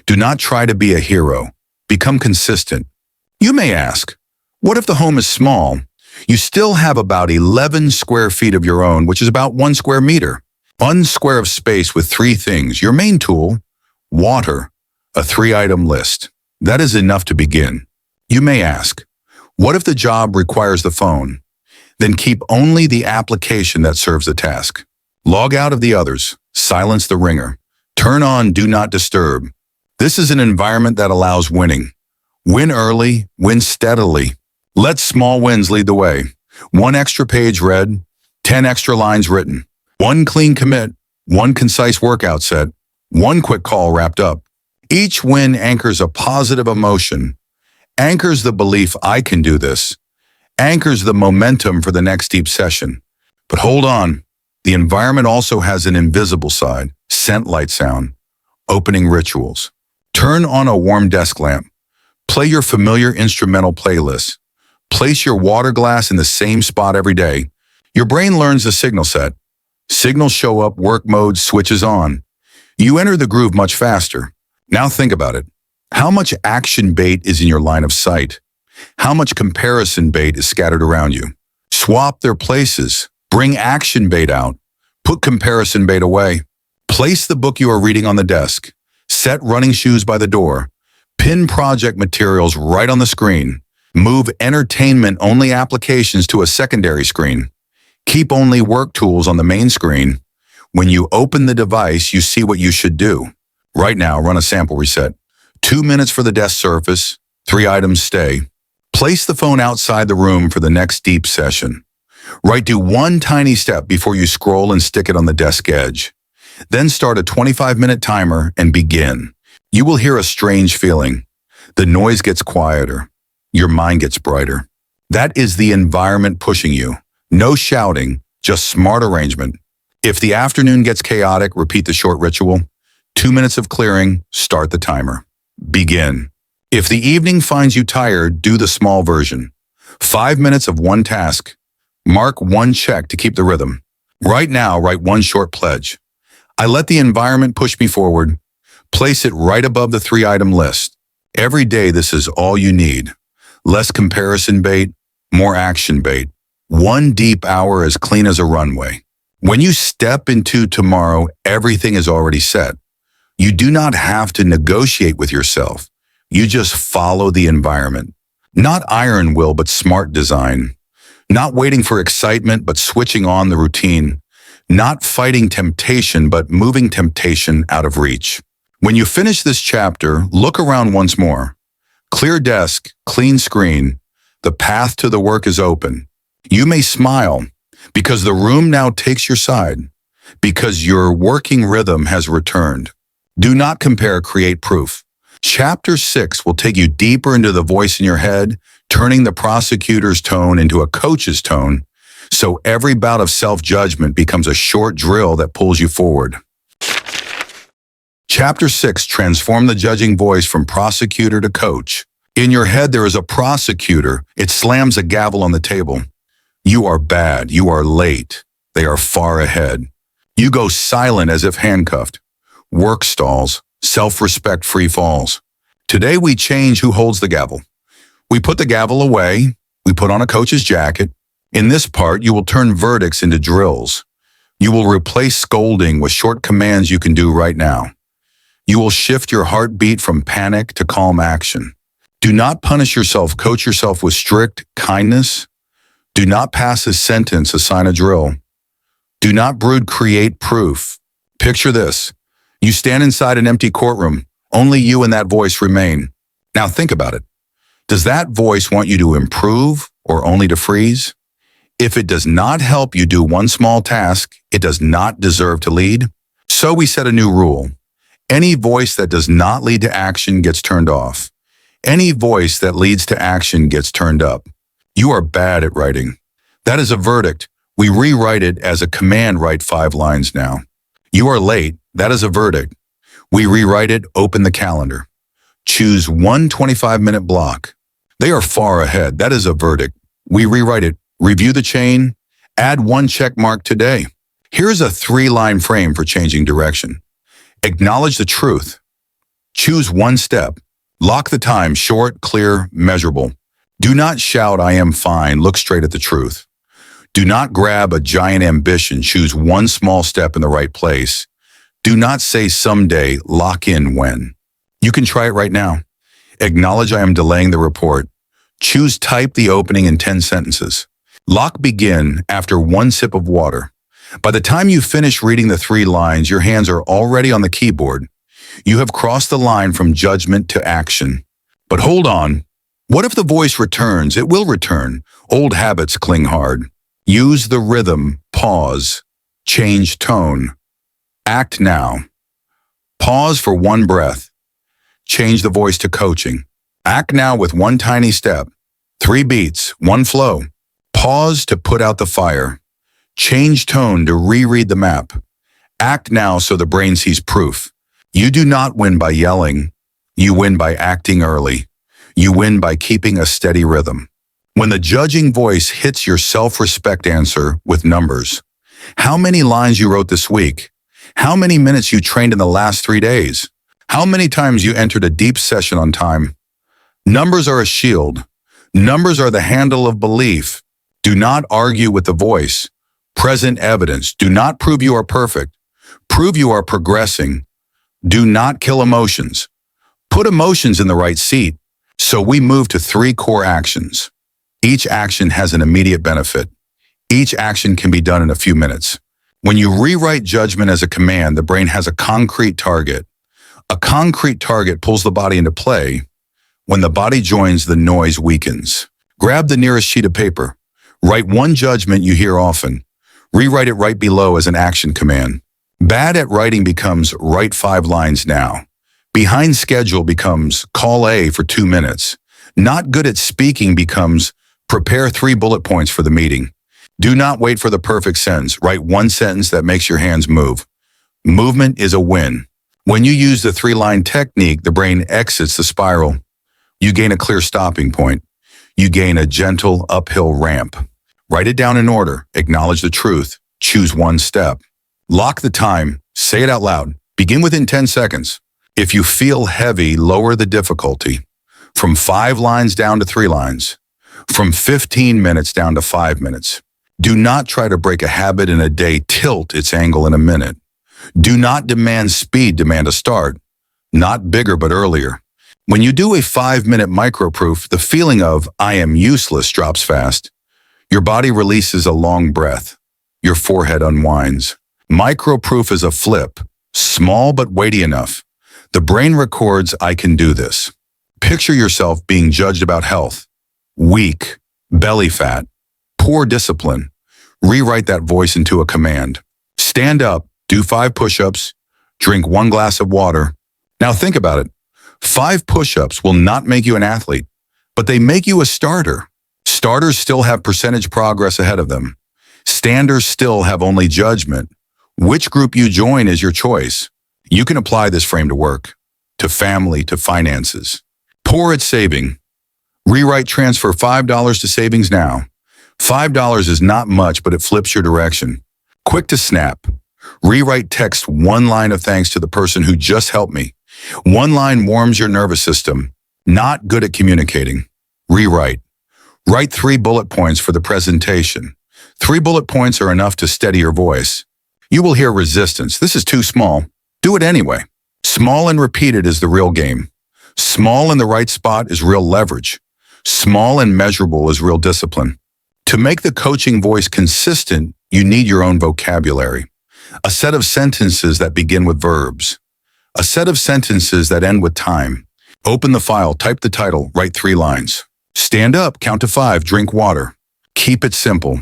Do not try to be a hero. Become consistent. You may ask, what if the home is small? You still have about 11 square feet of your own, which is about 1 square meter. 1 square of space with 3 things. Your main tool, water, a 3-item list. That is enough to begin. You may ask, what if the job requires the phone? Then keep only the application that serves the task. Log out of the others. Silence the ringer. Turn on Do Not Disturb. This is an environment that allows winning. Win early, win steadily. Let small wins lead the way. 1 extra page read, 10 extra lines written. 1 clean commit, 1 concise workout set, 1 quick call wrapped up. Each win anchors a positive emotion, anchors the belief I can do this, anchors the momentum for the next deep session. But hold on, the environment also has an invisible side, scent light sound, opening rituals. Turn on a warm desk lamp. Play your familiar instrumental playlist. Place your water glass in the same spot every day. Your brain learns the signal set. Signals show up, work mode switches on. You enter the groove much faster. Now think about it. How much action bait is in your line of sight? How much comparison bait is scattered around you? Swap their places. Bring action bait out. Put comparison bait away. Place the book you are reading on the desk. Set running shoes by the door. Pin project materials right on the screen. Move entertainment-only applications to a secondary screen. Keep only work tools on the main screen. When you open the device, you see what you should do. Right now, run a sample reset. 2 minutes for the desk surface, 3 items stay. Place the phone outside the room for the next deep session. Right, do 1 tiny step before you scroll and stick it on the desk edge. Then start a 25-minute timer and begin. You will hear a strange feeling. The noise gets quieter. Your mind gets brighter. That is the environment pushing you. No shouting, just smart arrangement. If the afternoon gets chaotic, repeat the short ritual. 2 minutes of clearing, start the timer. Begin. If the evening finds you tired, do the small version. 5 minutes of 1 task. Mark 1 check to keep the rhythm. Right now, write 1 short pledge. I let the environment push me forward. Place it right above the 3-item list. Every day, this is all you need. Less comparison bait, more action bait. 1 deep hour as clean as a runway. When you step into tomorrow, everything is already set. You do not have to negotiate with yourself. You just follow the environment. Not iron will, but smart design. Not waiting for excitement, but switching on the routine. Not fighting temptation, but moving temptation out of reach. When you finish this chapter, look around once more. Clear desk, clean screen. The path to the work is open. You may smile because the room now takes your side, because your working rhythm has returned. Do not compare, create proof. Chapter 6 will take you deeper into the voice in your head, turning the prosecutor's tone into a coach's tone, so every bout of self-judgment becomes a short drill that pulls you forward. Chapter 6, transform the judging voice from prosecutor to coach. In your head, there is a prosecutor. It slams a gavel on the table. You are bad. You are late. They are far ahead. You go silent as if handcuffed. Work stalls. Self-respect free falls. Today, we change who holds the gavel. We put the gavel away. We put on a coach's jacket. In this part, you will turn verdicts into drills. You will replace scolding with short commands you can do right now. You will shift your heartbeat from panic to calm action. Do not punish yourself. Coach yourself with strict kindness. Do not pass a sentence, assign a drill. Do not brood, create proof. Picture this. You stand inside an empty courtroom. Only you and that voice remain. Now think about it. Does that voice want you to improve or only to freeze? If it does not help you do one small task, it does not deserve to lead. So we set a new rule. Any voice that does not lead to action gets turned off. Any voice that leads to action gets turned up. You are bad at writing. That is a verdict. We rewrite it as a command. Write 5 lines now. You are late. That is a verdict. We rewrite it. Open the calendar. Choose one 25-minute block. They are far ahead. That is a verdict. We rewrite it. Review the chain. Add 1 check mark today. Here's a 3-line frame for changing direction. Acknowledge the truth. Choose 1 step. Lock the time. Short, clear, measurable. Do not shout, I am fine. Look straight at the truth. Do not grab a giant ambition. Choose 1 small step in the right place. Do not say someday. Lock in when. You can try it right now. Acknowledge I am delaying the report. Choose type the opening in 10 sentences. Lock begin after 1 sip of water. By the time you finish reading the 3 lines, your hands are already on the keyboard. You have crossed the line from judgment to action. But hold on. What if the voice returns? It will return. Old habits cling hard. Use the rhythm. Pause. Change tone. Act now. Pause for 1 breath. Change the voice to coaching. Act now with 1 tiny step. 3 beats, 1 flow. Pause to put out the fire. Change tone to reread the map. Act now so the brain sees proof. You do not win by yelling. You win by acting early. You win by keeping a steady rhythm. When the judging voice hits your self-respect, answer with numbers. How many lines you wrote this week? How many minutes you trained in the last 3 days? How many times you entered a deep session on time? Numbers are a shield. Numbers are the handle of belief. Do not argue with the voice. Present evidence. Do not prove you are perfect. Prove you are progressing. Do not kill emotions. Put emotions in the right seat. So we move to 3 core actions. Each action has an immediate benefit. Each action can be done in a few minutes. When you rewrite judgment as a command, the brain has a concrete target. A concrete target pulls the body into play. When the body joins, the noise weakens. Grab the nearest sheet of paper. Write 1 judgment you hear often. Rewrite it right below as an action command. Bad at writing becomes write 5 lines now. Behind schedule becomes call A for 2 minutes. Not good at speaking becomes prepare 3 bullet points for the meeting. Do not wait for the perfect sentence. Write 1 sentence that makes your hands move. Movement is a win. When you use the 3-line technique, the brain exits the spiral. You gain a clear stopping point. You gain a gentle uphill ramp. Write it down in order. Acknowledge the truth. Choose 1 step. Lock the time. Say it out loud. Begin within 10 seconds. If you feel heavy, lower the difficulty. From 5 lines down to 3 lines. From 15 minutes down to 5 minutes. Do not try to break a habit in a day. Tilt its angle in a minute. Do not demand speed. Demand a start. Not bigger, but earlier. When you do a 5-minute microproof, the feeling of I am useless drops fast. Your body releases a long breath. Your forehead unwinds. Microproof is a flip. Small but weighty enough. The brain records, I can do this. Picture yourself being judged about health. Weak, belly fat, poor discipline. Rewrite that voice into a command. Stand up, do 5 push-ups, drink 1 glass of water. Now think about it. 5 push-ups will not make you an athlete, but they make you a starter. Starters still have percentage progress ahead of them. Standers still have only judgment. Which group you join is your choice. You can apply this frame to work, to family, to finances. Poor at saving. Rewrite transfer $5 to savings now. $5 is not much, but it flips your direction. Quick to snap. Rewrite text 1 line of thanks to the person who just helped me. 1 line warms your nervous system. Not good at communicating. Rewrite. Write 3 bullet points for the presentation. 3 bullet points are enough to steady your voice. You will hear resistance. This is too small. Do it anyway. Small and repeated is the real game. Small in the right spot is real leverage. Small and measurable is real discipline. To make the coaching voice consistent, you need your own vocabulary. A set of sentences that begin with verbs. A set of sentences that end with time. Open the file, type the title, write 3 lines. Stand up, count to 5, drink water. Keep it simple.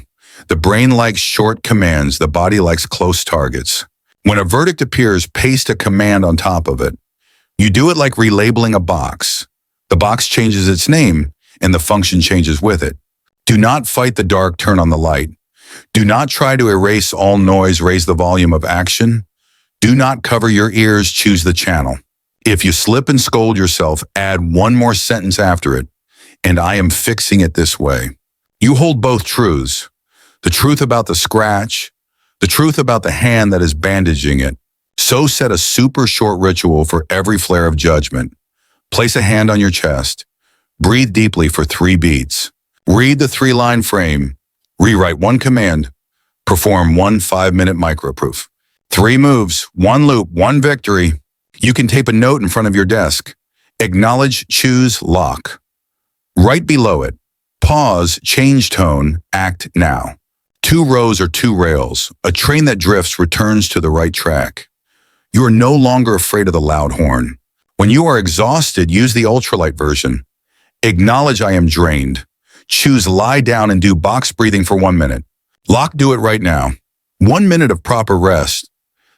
The brain likes short commands, the body likes close targets. When a verdict appears, paste a command on top of it. You do it like relabeling a box. The box changes its name, and the function changes with it. Do not fight the dark, turn on the light. Do not try to erase all noise, raise the volume of action. Do not cover your ears, choose the channel. If you slip and scold yourself, add one more sentence after it, and I am fixing it this way. You hold both truths. The truth about the scratch, the truth about the hand that is bandaging it. So set a super short ritual for every flare of judgment. Place a hand on your chest. Breathe deeply for 3 beats. Read the 3-line frame. Rewrite 1 command. Perform 1 5-minute microproof. 3 moves, 1 loop, 1 victory. You can tape a note in front of your desk. Acknowledge, choose, lock. Right below it, pause, change tone, act now. 2 rows or 2 rails. A train that drifts returns to the right track. You are no longer afraid of the loud horn. When you are exhausted, use the ultralight version. Acknowledge I am drained. Choose lie down and do box breathing for 1 minute. Lock, do it right now. 1 minute of proper rest,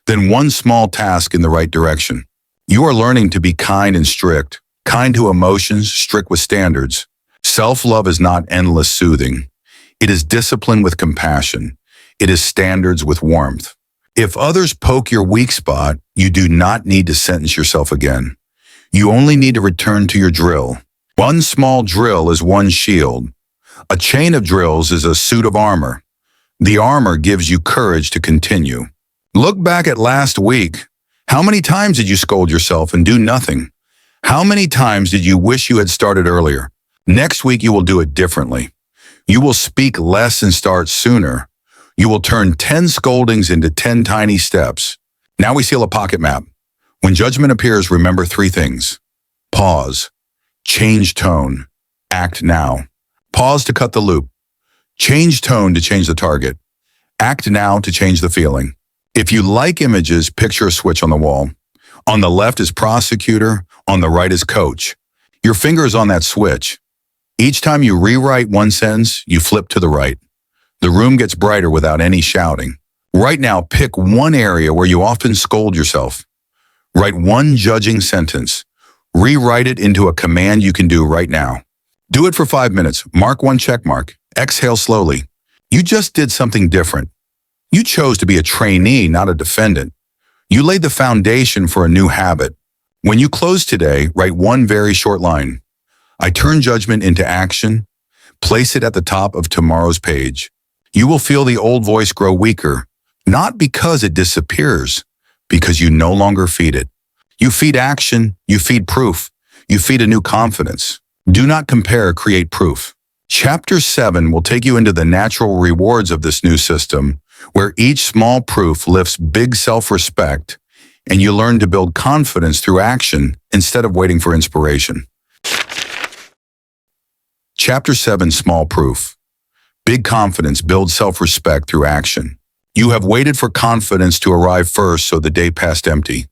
then 1 small task in the right direction. You are learning to be kind and strict, kind to emotions, strict with standards. Self-love is not endless soothing. It is discipline with compassion. It is standards with warmth. If others poke your weak spot, you do not need to sentence yourself again. You only need to return to your drill. 1 small drill is 1 shield. A chain of drills is a suit of armor. The armor gives you courage to continue. Look back at last week. How many times did you scold yourself and do nothing? How many times did you wish you had started earlier? Next week you will do it differently. You will speak less and start sooner. You will turn 10 scoldings into 10 tiny steps. Now we seal a pocket map. When judgment appears, remember 3 things. Pause. Change tone. Act now. Pause to cut the loop. Change tone to change the target. Act now to change the feeling. If you like images, picture a switch on the wall. On the left is Prosecutor, on the right is Coach. Your finger is on that switch. Each time you rewrite 1 sentence, you flip to the right. The room gets brighter without any shouting. Right now, pick 1 area where you often scold yourself. Write 1 judging sentence. Rewrite it into a command you can do right now. Do it for 5 minutes. Mark 1 check mark. Exhale slowly. You just did something different. You chose to be a trainee, not a defendant. You laid the foundation for a new habit. When you close today, write 1 very short line. I turn judgment into action. Place it at the top of tomorrow's page. You will feel the old voice grow weaker, not because it disappears, because you no longer feed it. You feed action, you feed proof, you feed a new confidence. Do not compare, create proof. Chapter 7 will take you into the natural rewards of this new system, where each small proof lifts big self-respect, and you learn to build confidence through action instead of waiting for inspiration. Chapter 7, Small Proof. Big confidence builds self-respect through action. You have waited for confidence to arrive first, so the day passed empty.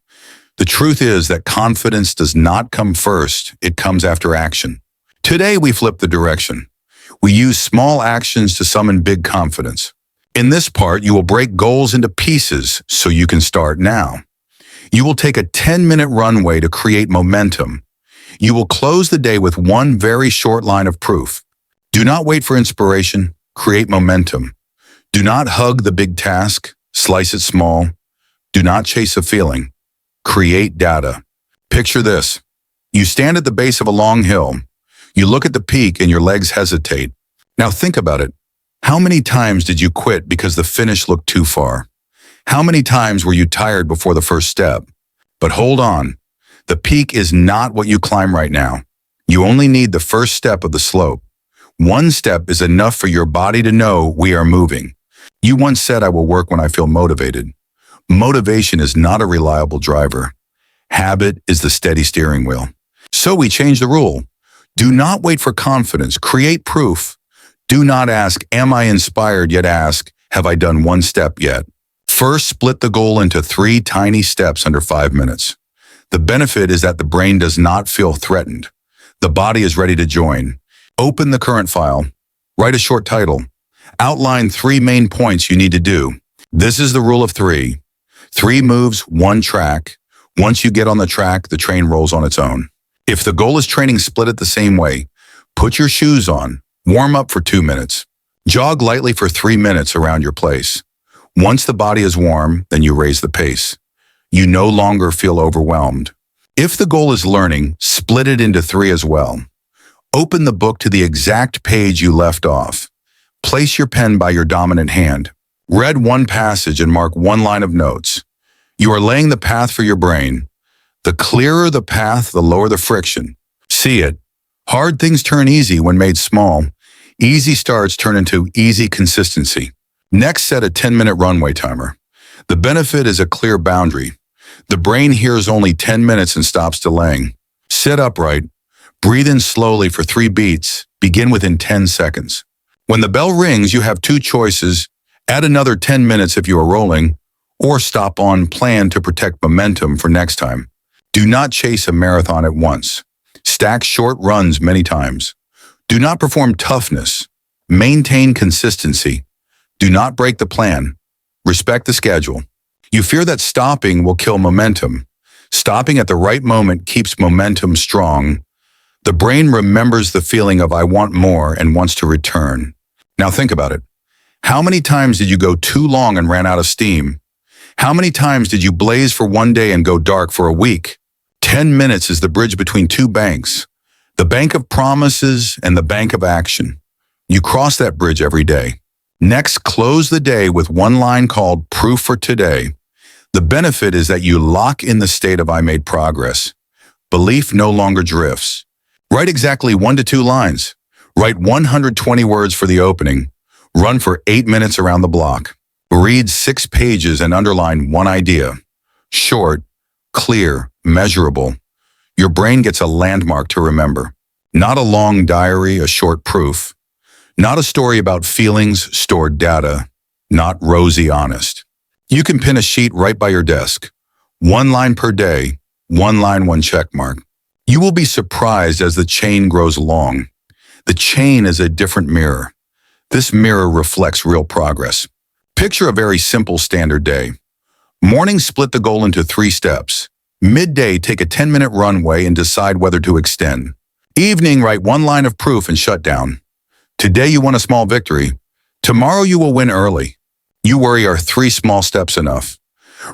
The truth is that confidence does not come first, it comes after action. Today we flip the direction. We use small actions to summon big confidence. In this part, you will break goals into pieces so you can start now. You will take a 10-minute runway to create momentum. You will close the day with 1 very short line of proof. Do not wait for inspiration, create momentum. Do not hug the big task, slice it small. Do not chase a feeling. Create data. Picture this. You stand at the base of a long hill. You look at the peak and your legs hesitate. Now think about it. How many times did you quit because the finish looked too far? How many times were you tired before the first step? But hold on. The peak is not what you climb right now. You only need the first step of the slope. 1 step is enough for your body to know we are moving. You once said, I will work when I feel motivated. Motivation is not a reliable driver. Habit is the steady steering wheel. So we changed the rule. Do not wait for confidence. Create proof. Do not ask, am I inspired, yet ask, have I done one step yet? First, split the goal into 3 tiny steps under 5 minutes. The benefit is that the brain does not feel threatened. The body is ready to join. Open the current file. Write a short title. Outline 3 main points you need to do. This is the rule of 3. 3 moves, 1 track. Once you get on the track, the train rolls on its own. If the goal is training, split it the same way. Put your shoes on. Warm up for 2 minutes. Jog lightly for 3 minutes around your place. Once the body is warm, then you raise the pace. You no longer feel overwhelmed. If the goal is learning, split it into 3 as well. Open the book to the exact page you left off. Place your pen by your dominant hand. Read 1 passage and mark 1 line of notes. You are laying the path for your brain. The clearer the path, the lower the friction. See it. Hard things turn easy when made small. Easy starts turn into easy consistency. Next, set a 10-minute runway timer. The benefit is a clear boundary. The brain hears only 10 minutes and stops delaying. Sit upright. Breathe in slowly for 3 beats. Begin within 10 seconds. When the bell rings, you have 2 choices. Add another 10 minutes if you are rolling, or stop on plan to protect momentum for next time. Do not chase a marathon at once. Stack short runs many times. Do not perform toughness. Maintain consistency. Do not break the plan. Respect the schedule. You fear that stopping will kill momentum. Stopping at the right moment keeps momentum strong. The brain remembers the feeling of I want more and wants to return. Now think about it. How many times did you go too long and ran out of steam? How many times did you blaze for 1 day and go dark for a week? 10 minutes is the bridge between 2 banks, the bank of promises and the bank of action. You cross that bridge every day. Next, close the day with 1 line called Proof for Today. The benefit is that you lock in the state of I made progress. Belief no longer drifts. Write exactly 1 to 2 lines. Write 120 words for the opening. Run for 8 minutes around the block. Read 6 pages and underline 1 idea. Short, clear, measurable. Your brain gets a landmark to remember. Not a long diary, a short proof. Not a story about feelings, stored data. Not rosy honest. You can pin a sheet right by your desk. 1 line per day, 1 line, 1 check mark. You will be surprised as the chain grows long. The chain is a different mirror. This mirror reflects real progress. Picture a very simple standard day. Morning, split the goal into 3 steps. Midday, take a 10-minute runway and decide whether to extend. Evening, write 1 line of proof and shut down. Today you won a small victory. Tomorrow you will win early. You worry, are 3 small steps enough?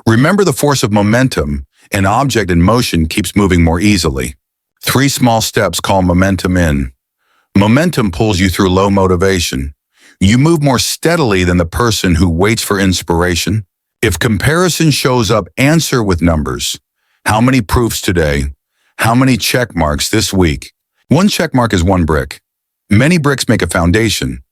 Remember the force of momentum. An object in motion keeps moving more easily. 3 small steps call momentum in. Momentum pulls you through low motivation. You move more steadily than the person who waits for inspiration. If comparison shows up, answer with numbers. How many proofs today? How many check marks this week? 1 check mark is 1 brick. Many bricks make a foundation.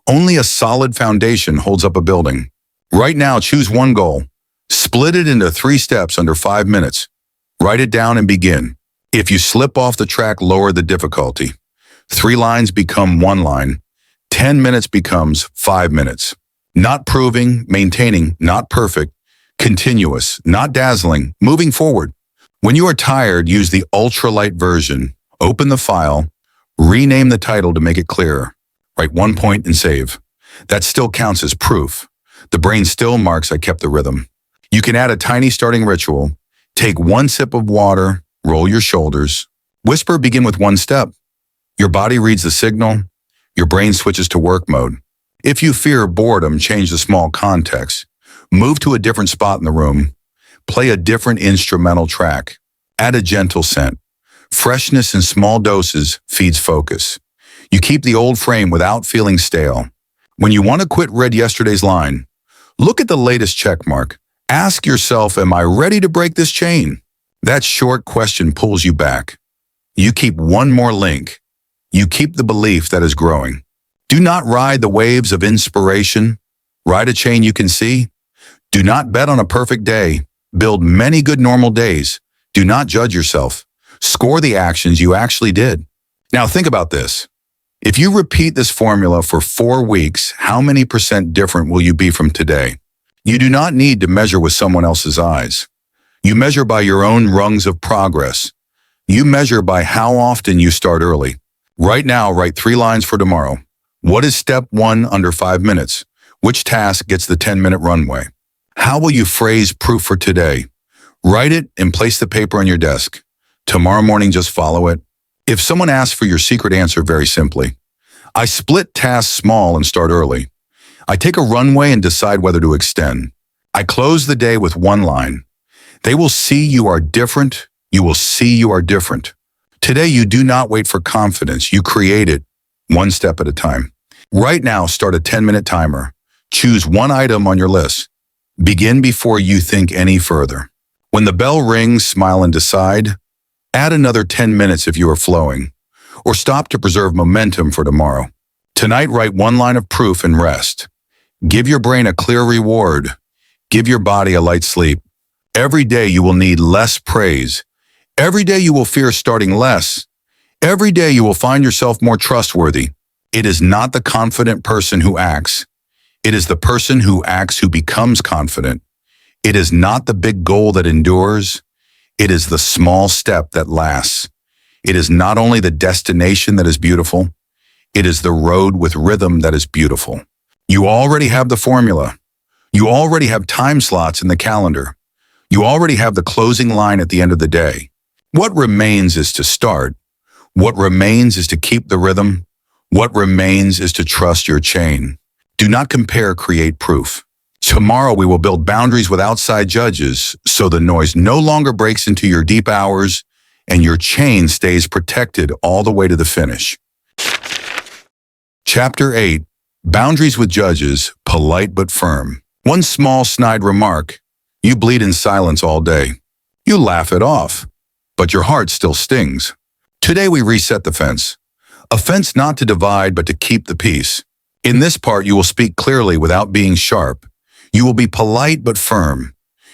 Only a solid foundation holds up a building. Right now, choose 1 goal. Split it into 3 steps under 5 minutes. Write it down and begin. If you slip off the track, lower the difficulty. 3 lines become 1 line. 10 minutes becomes 5 minutes. Not proving, maintaining, not perfect. Continuous, not dazzling, moving forward. When you are tired, use the ultralight version. Open the file. Rename the title to make it clearer. Write 1 point and save. That still counts as proof. The brain still marks I kept the rhythm. You can add a tiny starting ritual. Take 1 sip of water, roll your shoulders. Whisper, begin with 1 step. Your body reads the signal. Your brain switches to work mode. If you fear boredom, change the small context. Move to a different spot in the room. Play a different instrumental track. Add a gentle scent. Freshness in small doses feeds focus. You keep the old frame without feeling stale. When you want to quit, read yesterday's line. Look at the latest check mark. Ask yourself, am I ready to break this chain? That short question pulls you back. You keep 1 more link. You keep the belief that is growing. Do not ride the waves of inspiration. Ride a chain you can see. Do not bet on a perfect day. Build many good normal days. Do not judge yourself. Score the actions you actually did. Now think about this. If you repeat this formula for 4 weeks, how many % different will you be from today? You do not need to measure with someone else's eyes. You measure by your own rungs of progress. You measure by how often you start early. Right now, write 3 lines for tomorrow. What is step 1 under 5 minutes? Which task gets the 10-minute runway? How will you phrase proof for today? Write it and place the paper on your desk. Tomorrow morning, just follow it. If someone asks for your secret answer, very simply, I split tasks small and start early. I take a runway and decide whether to extend. I close the day with 1 line. They will see you are different. You will see you are different. Today, you do not wait for confidence. You create it 1 step at a time. Right now, start a 10-minute timer. Choose 1 item on your list. Begin before you think any further. When the bell rings, smile and decide. Add another 10 minutes if you are flowing, or stop to preserve momentum for tomorrow. Tonight, write 1 line of proof and rest. Give your brain a clear reward. Give your body a light sleep. Every day you will need less praise. Every day you will fear starting less. Every day you will find yourself more trustworthy. It is not the confident person who acts. It is the person who acts who becomes confident. It is not the big goal that endures. It is the small step that lasts. It is not only the destination that is beautiful. It is the road with rhythm that is beautiful. You already have the formula. You already have time slots in the calendar. You already have the closing line at the end of the day. What remains is to start. What remains is to keep the rhythm. What remains is to trust your chain. Do not compare, create proof. Tomorrow we will build boundaries with outside judges so the noise no longer breaks into your deep hours and your chain stays protected all the way to the finish. Chapter 8. Boundaries with judges, polite but firm. 1 small snide remark. You bleed in silence all day. You laugh it off, but your heart still stings. Today we reset the fence. A fence not to divide but to keep the peace. In this part you will speak clearly without being sharp. You will be polite but firm.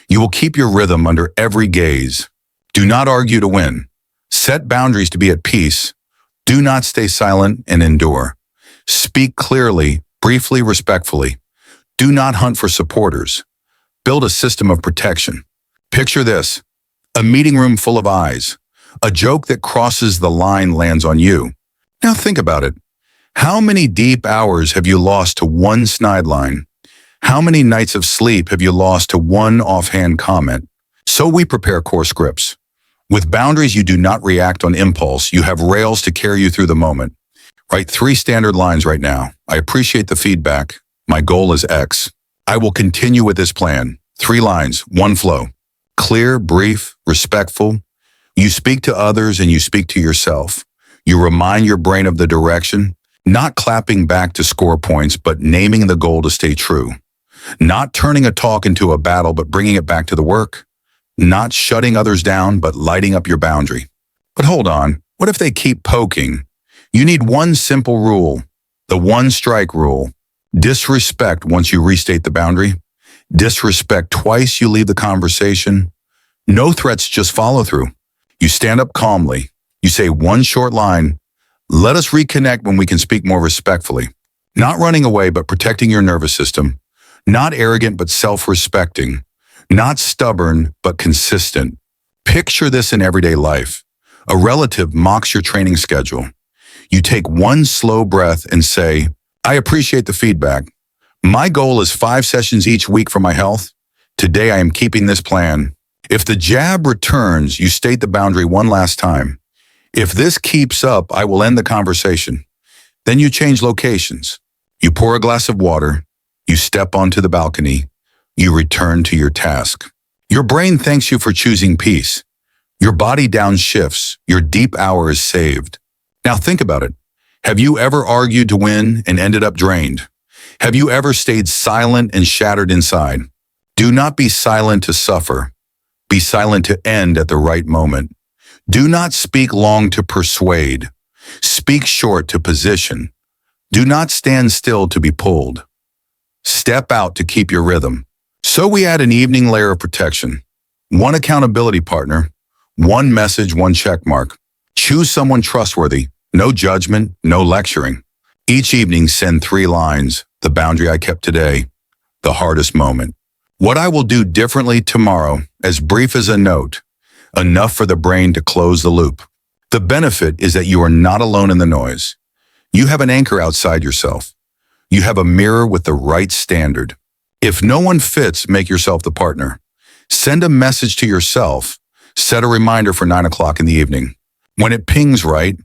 You will keep your rhythm under every gaze. Do not argue to win. Set boundaries to be at peace. Do not stay silent and endure. Speak clearly, briefly, respectfully. Do not hunt for supporters. Build a system of protection. Picture this: a meeting room full of eyes. A joke that crosses the line lands on you. Now think about it. How many deep hours have you lost to 1 snide line? How many nights of sleep have you lost to 1 offhand comment? So we prepare core scripts. With boundaries, you do not react on impulse. You have rails to carry you through the moment. Write 3 standard lines right now. I appreciate the feedback. My goal is X. I will continue with this plan. 3 lines, 1 flow. Clear, brief, respectful. You speak to others and you speak to yourself. You remind your brain of the direction, not clapping back to score points, but naming the goal to stay true. Not turning a talk into a battle, but bringing it back to the work. Not shutting others down, but lighting up your boundary. But hold on, what if they keep poking? You need 1 simple rule, the 1 strike rule. Disrespect once you restate the boundary. Disrespect twice you leave the conversation. No threats, just follow through. You stand up calmly. You say 1 short line. Let us reconnect when we can speak more respectfully. Not running away, but protecting your nervous system. Not arrogant, but self-respecting. Not stubborn, but consistent. Picture this in everyday life. A relative mocks your training schedule. You take 1 slow breath and say, I appreciate the feedback. My goal is 5 sessions each week for my health. Today I am keeping this plan. If the jab returns, you state the boundary 1 last time. If this keeps up, I will end the conversation. Then you change locations. You pour a glass of water. You step onto the balcony. You return to your task. Your brain thanks you for choosing peace. Your body downshifts. Your deep hour is saved. Now think about it. Have you ever argued to win and ended up drained? Have you ever stayed silent and shattered inside? Do not be silent to suffer. Be silent to end at the right moment. Do not speak long to persuade. Speak short to position. Do not stand still to be pulled. Step out to keep your rhythm. So we add an evening layer of protection. 1 accountability partner. One message, one check mark. Choose someone trustworthy. No judgment, no lecturing. Each evening, send 3 lines. The boundary I kept today. The hardest moment. What I will do differently tomorrow, as brief as a note. Enough for the brain to close the loop. The benefit is that you are not alone in the noise. You have an anchor outside yourself. You have a mirror with the right standard. If no one fits, make yourself the partner. Send a message to yourself. Set a reminder for 9 o'clock in the evening. When it pings right,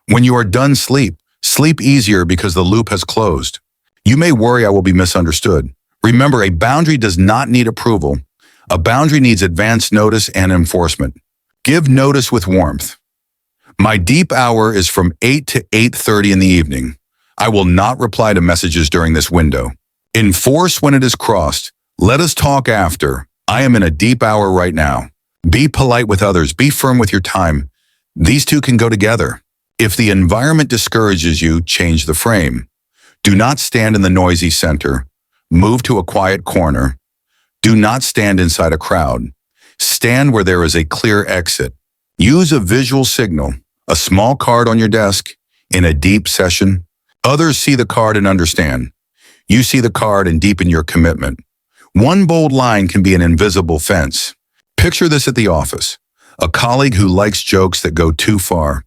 when you are done, sleep. Sleep easier because the loop has closed. You may worry I will be misunderstood. Remember, a boundary does not need approval. A boundary needs advance notice and enforcement. Give notice with warmth. My deep hour is from 8 to 8:30 in the evening. I will not reply to messages during this window. Enforce when it is crossed. Let us talk after. I am in a deep hour right now. Be polite with others. Be firm with your time. These two can go together. If the environment discourages you, change the frame. Do not stand in the noisy center. Move to a quiet corner. Do not stand inside a crowd. Stand where there is a clear exit. Use a visual signal, a small card on your desk. In a deep session, others see the card and understand. You see the card and deepen your commitment. One bold line can be an invisible fence. Picture this at the office. A colleague who likes jokes that go too far.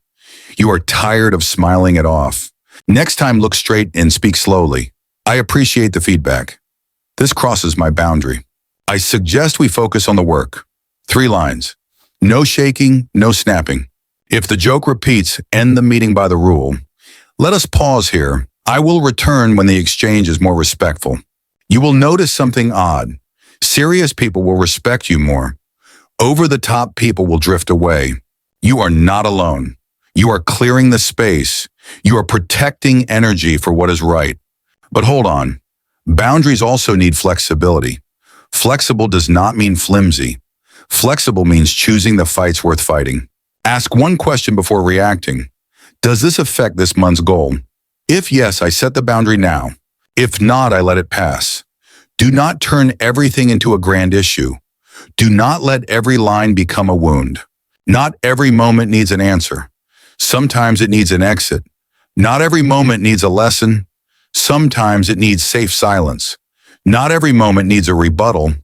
You are tired of smiling it off. Next time, look straight and speak slowly. I appreciate the feedback. This crosses my boundary. I suggest we focus on the work. 3 lines. No shaking, no snapping. If the joke repeats, end the meeting by the rule. Let us pause here. I will return when the exchange is more respectful. You will notice something odd. Serious people will respect you more. Over-the-top people will drift away. You are not alone. You are clearing the space. You are protecting energy for what is right. But hold on. Boundaries also need flexibility. Flexible does not mean flimsy. Flexible means choosing the fights worth fighting. Ask one question before reacting. Does this affect this month's goal? If yes, I set the boundary now. If not, I let it pass. Do not turn everything into a grand issue. Do not let every line become a wound. Not every moment needs an answer. Sometimes it needs an exit. Not every moment needs a lesson. Sometimes it needs safe silence. Not every moment needs a rebuttal.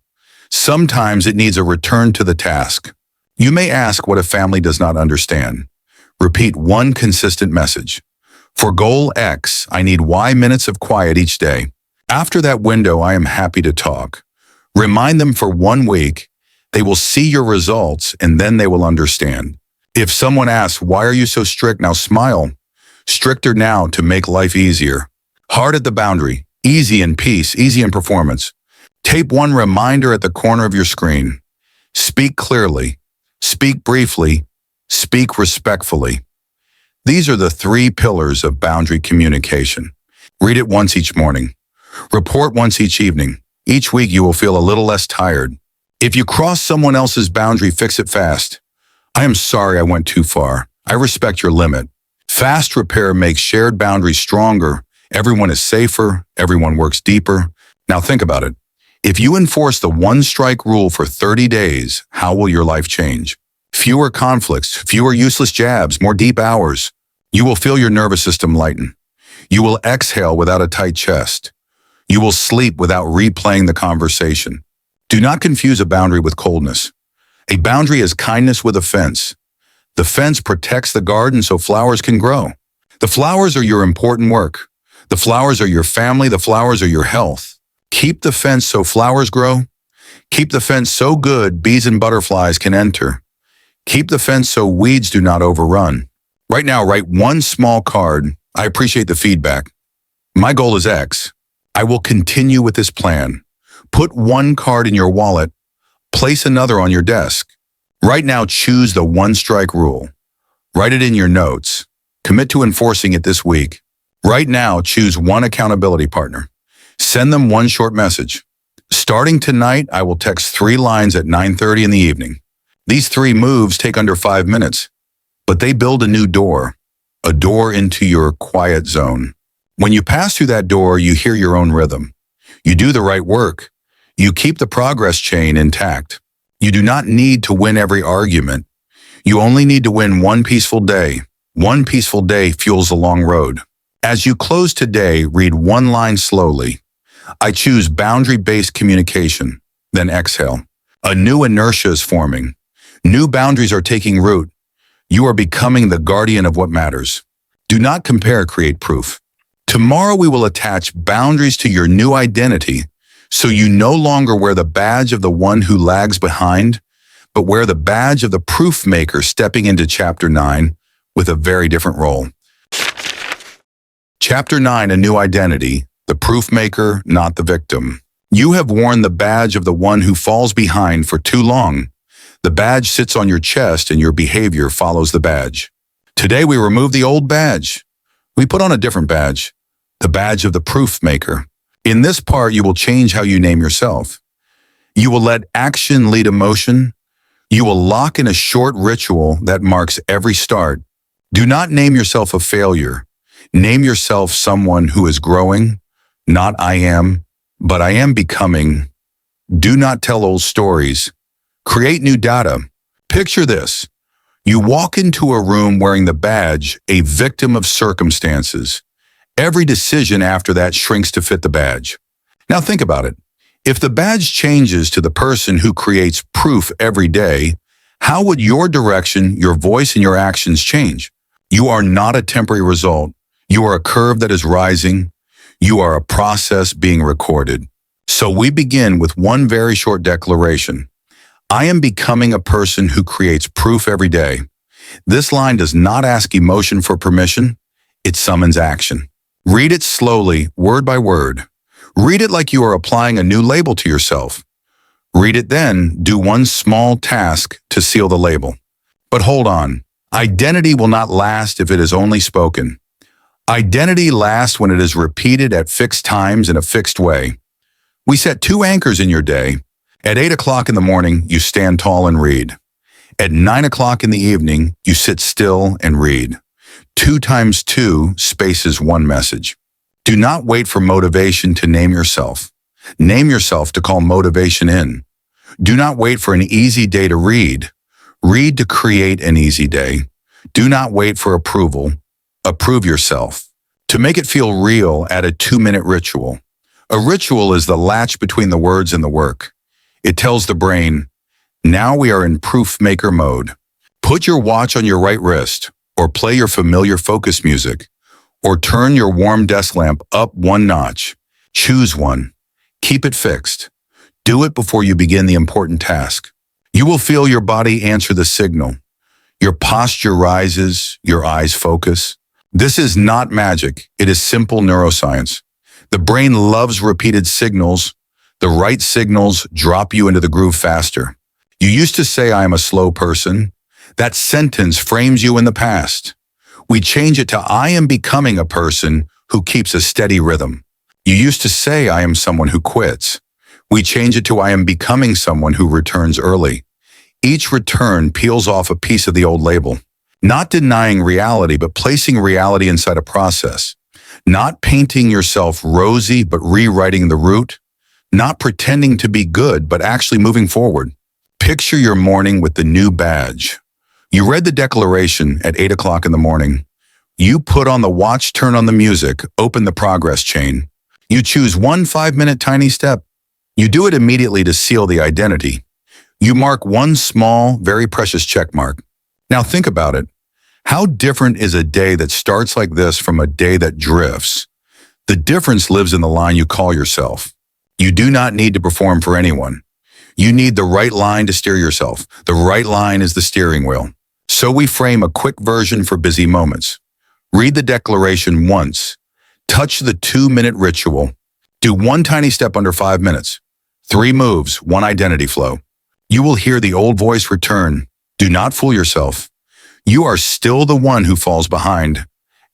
Sometimes it needs a return to the task. You may ask what a family does not understand. Repeat one consistent message. For goal X, I need Y minutes of quiet each day. After that window, I am happy to talk. Remind them for 1 week. They will see your results and then they will understand. If someone asks, why are you so strict? Now smile. Stricter now to make life easier. Hard at the boundary. Easy in peace. Easy in performance. Tape one reminder at the corner of your screen. Speak clearly. Speak briefly. Speak respectfully. These are the 3 pillars of boundary communication. Read it once each morning. Report once each evening. Each week you will feel a little less tired. If you cross someone else's boundary, fix it fast. I am sorry I went too far. I respect your limit. Fast repair makes shared boundaries stronger. Everyone is safer. Everyone works deeper. Now think about it. If you enforce the 1-strike rule for 30 days, how will your life change? Fewer conflicts, fewer useless jabs, more deep hours. You will feel your nervous system lighten. You will exhale without a tight chest. You will sleep without replaying the conversation. Do not confuse a boundary with coldness. A boundary is kindness with a fence. The fence protects the garden so flowers can grow. The flowers are your important work. The flowers are your family. The flowers are your health. Keep the fence so flowers grow. Keep the fence so good bees and butterflies can enter. Keep the fence so weeds do not overrun. Right now, write 1 small card. I appreciate the feedback. My goal is X. I will continue with this plan. Put 1 card in your wallet. Place another on your desk. Right now, choose the 1-strike rule. Write it in your notes. Commit to enforcing it this week. Right now, choose 1 accountability partner. Send them 1 short message. Starting tonight, I will text 3 lines at 9:30 in the evening. These 3 moves take under 5 minutes, but they build a new door, a door into your quiet zone. When you pass through that door, you hear your own rhythm. You do the right work. You keep the progress chain intact. You do not need to win every argument. You only need to win one peaceful day. One peaceful day fuels the long road. As you close today, read one line slowly. I choose boundary-based communication. Then exhale. A new inertia is forming. New boundaries are taking root. You are becoming the guardian of what matters. Do not compare, create proof. Tomorrow we will attach boundaries to your new identity so you no longer wear the badge of the one who lags behind, but wear the badge of the proof maker stepping into Chapter 9 with a very different role. Chapter 9, a new identity, the proof maker, not the victim. You have worn the badge of the one who falls behind for too long. The badge sits on your chest and your behavior follows the badge. Today we remove the old badge. We put on a different badge, the badge of the proof maker. In this part, you will change how you name yourself. You will let action lead emotion. You will lock in a short ritual that marks every start. Do not name yourself a failure. Name yourself someone who is growing, not I am, but I am becoming. Do not tell old stories. Create new data. Picture this. You walk into a room wearing the badge, a victim of circumstances. Every decision after that shrinks to fit the badge. Now think about it. If the badge changes to the person who creates proof every day, how would your direction, your voice, and your actions change? You are not a temporary result. You are a curve that is rising. You are a process being recorded. So we begin with one very short declaration. I am becoming a person who creates proof every day. This line does not ask emotion for permission. It summons action. Read it slowly, word by word. Read it like you are applying a new label to yourself. Read it then, do one small task to seal the label. But hold on. Identity will not last if it is only spoken. Identity lasts when it is repeated at fixed times in a fixed way. We set 2 anchors in your day. At 8 o'clock in the morning, you stand tall and read. At 9 o'clock in the evening, you sit still and read. 2 times 2 spaces 1 message. Do not wait for motivation to name yourself. Name yourself to call motivation in. Do not wait for an easy day to read. Read to create an easy day. Do not wait for approval. Approve yourself. To make it feel real, add a 2-minute ritual. A ritual is the latch between the words and the work. It tells the brain, now we are in proof maker mode. Put your watch on your right wrist, or play your familiar focus music, or turn your warm desk lamp up 1 notch. Choose one. Keep it fixed. Do it before you begin the important task. You will feel your body answer the signal. Your posture rises, your eyes focus. This is not magic. It is simple neuroscience. The brain loves repeated signals. The right signals drop you into the groove faster. You used to say, I am a slow person. That sentence frames you in the past. We change it to, I am becoming a person who keeps a steady rhythm. You used to say, I am someone who quits. We change it to, I am becoming someone who returns early. Each return peels off a piece of the old label. Not denying reality, but placing reality inside a process. Not painting yourself rosy, but rewriting the route. Not pretending to be good, but actually moving forward. Picture your morning with the new badge. You read the declaration at 8 o'clock in the morning. You put on the watch, turn on the music, open the progress chain. You choose one 5-minute tiny step. You do it immediately to seal the identity. You mark one small, very precious check mark. Now think about it. How different is a day that starts like this from a day that drifts? The difference lives in the line you call yourself. You do not need to perform for anyone. You need the right line to steer yourself. The right line is the steering wheel. So we frame a quick version for busy moments. Read the declaration once. Touch the 2-minute ritual. Do one tiny step under 5 minutes. 3 moves, 1 identity flow. You will hear the old voice return. Do not fool yourself. You are still the one who falls behind.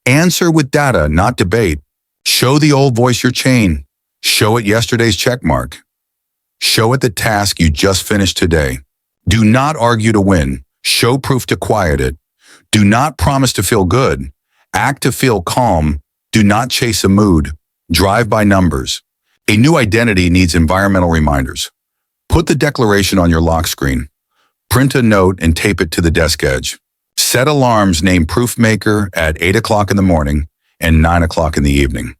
Answer with data, not debate. Show the old voice your chain. Show it yesterday's check mark. Show it the task you just finished today. Do not argue to win. Show proof to quiet it. Do not promise to feel good. Act to feel calm. Do not chase a mood. Drive by numbers. A new identity needs environmental reminders. Put the declaration on your lock screen. Print a note and tape it to the desk edge. Set alarms named Proofmaker at 8 o'clock in the morning and 9 o'clock in the evening.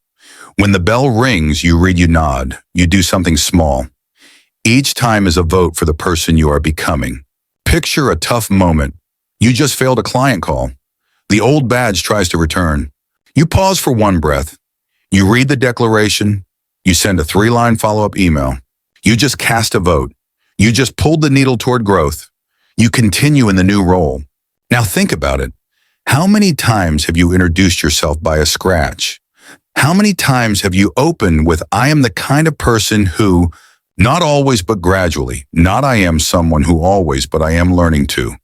When the bell rings, you read, you nod, you do something small. Each time is a vote for the person you are becoming. Picture a tough moment. You just failed a client call. The old badge tries to return. You pause for one breath. You read the declaration. You send a 3-line follow-up email. You just cast a vote. You just pulled the needle toward growth. You continue in the new role. Now think about it. How many times have you introduced yourself by a scratch? How many times have you opened with, I am the kind of person who, not always but gradually, not I am someone who always but I am learning to.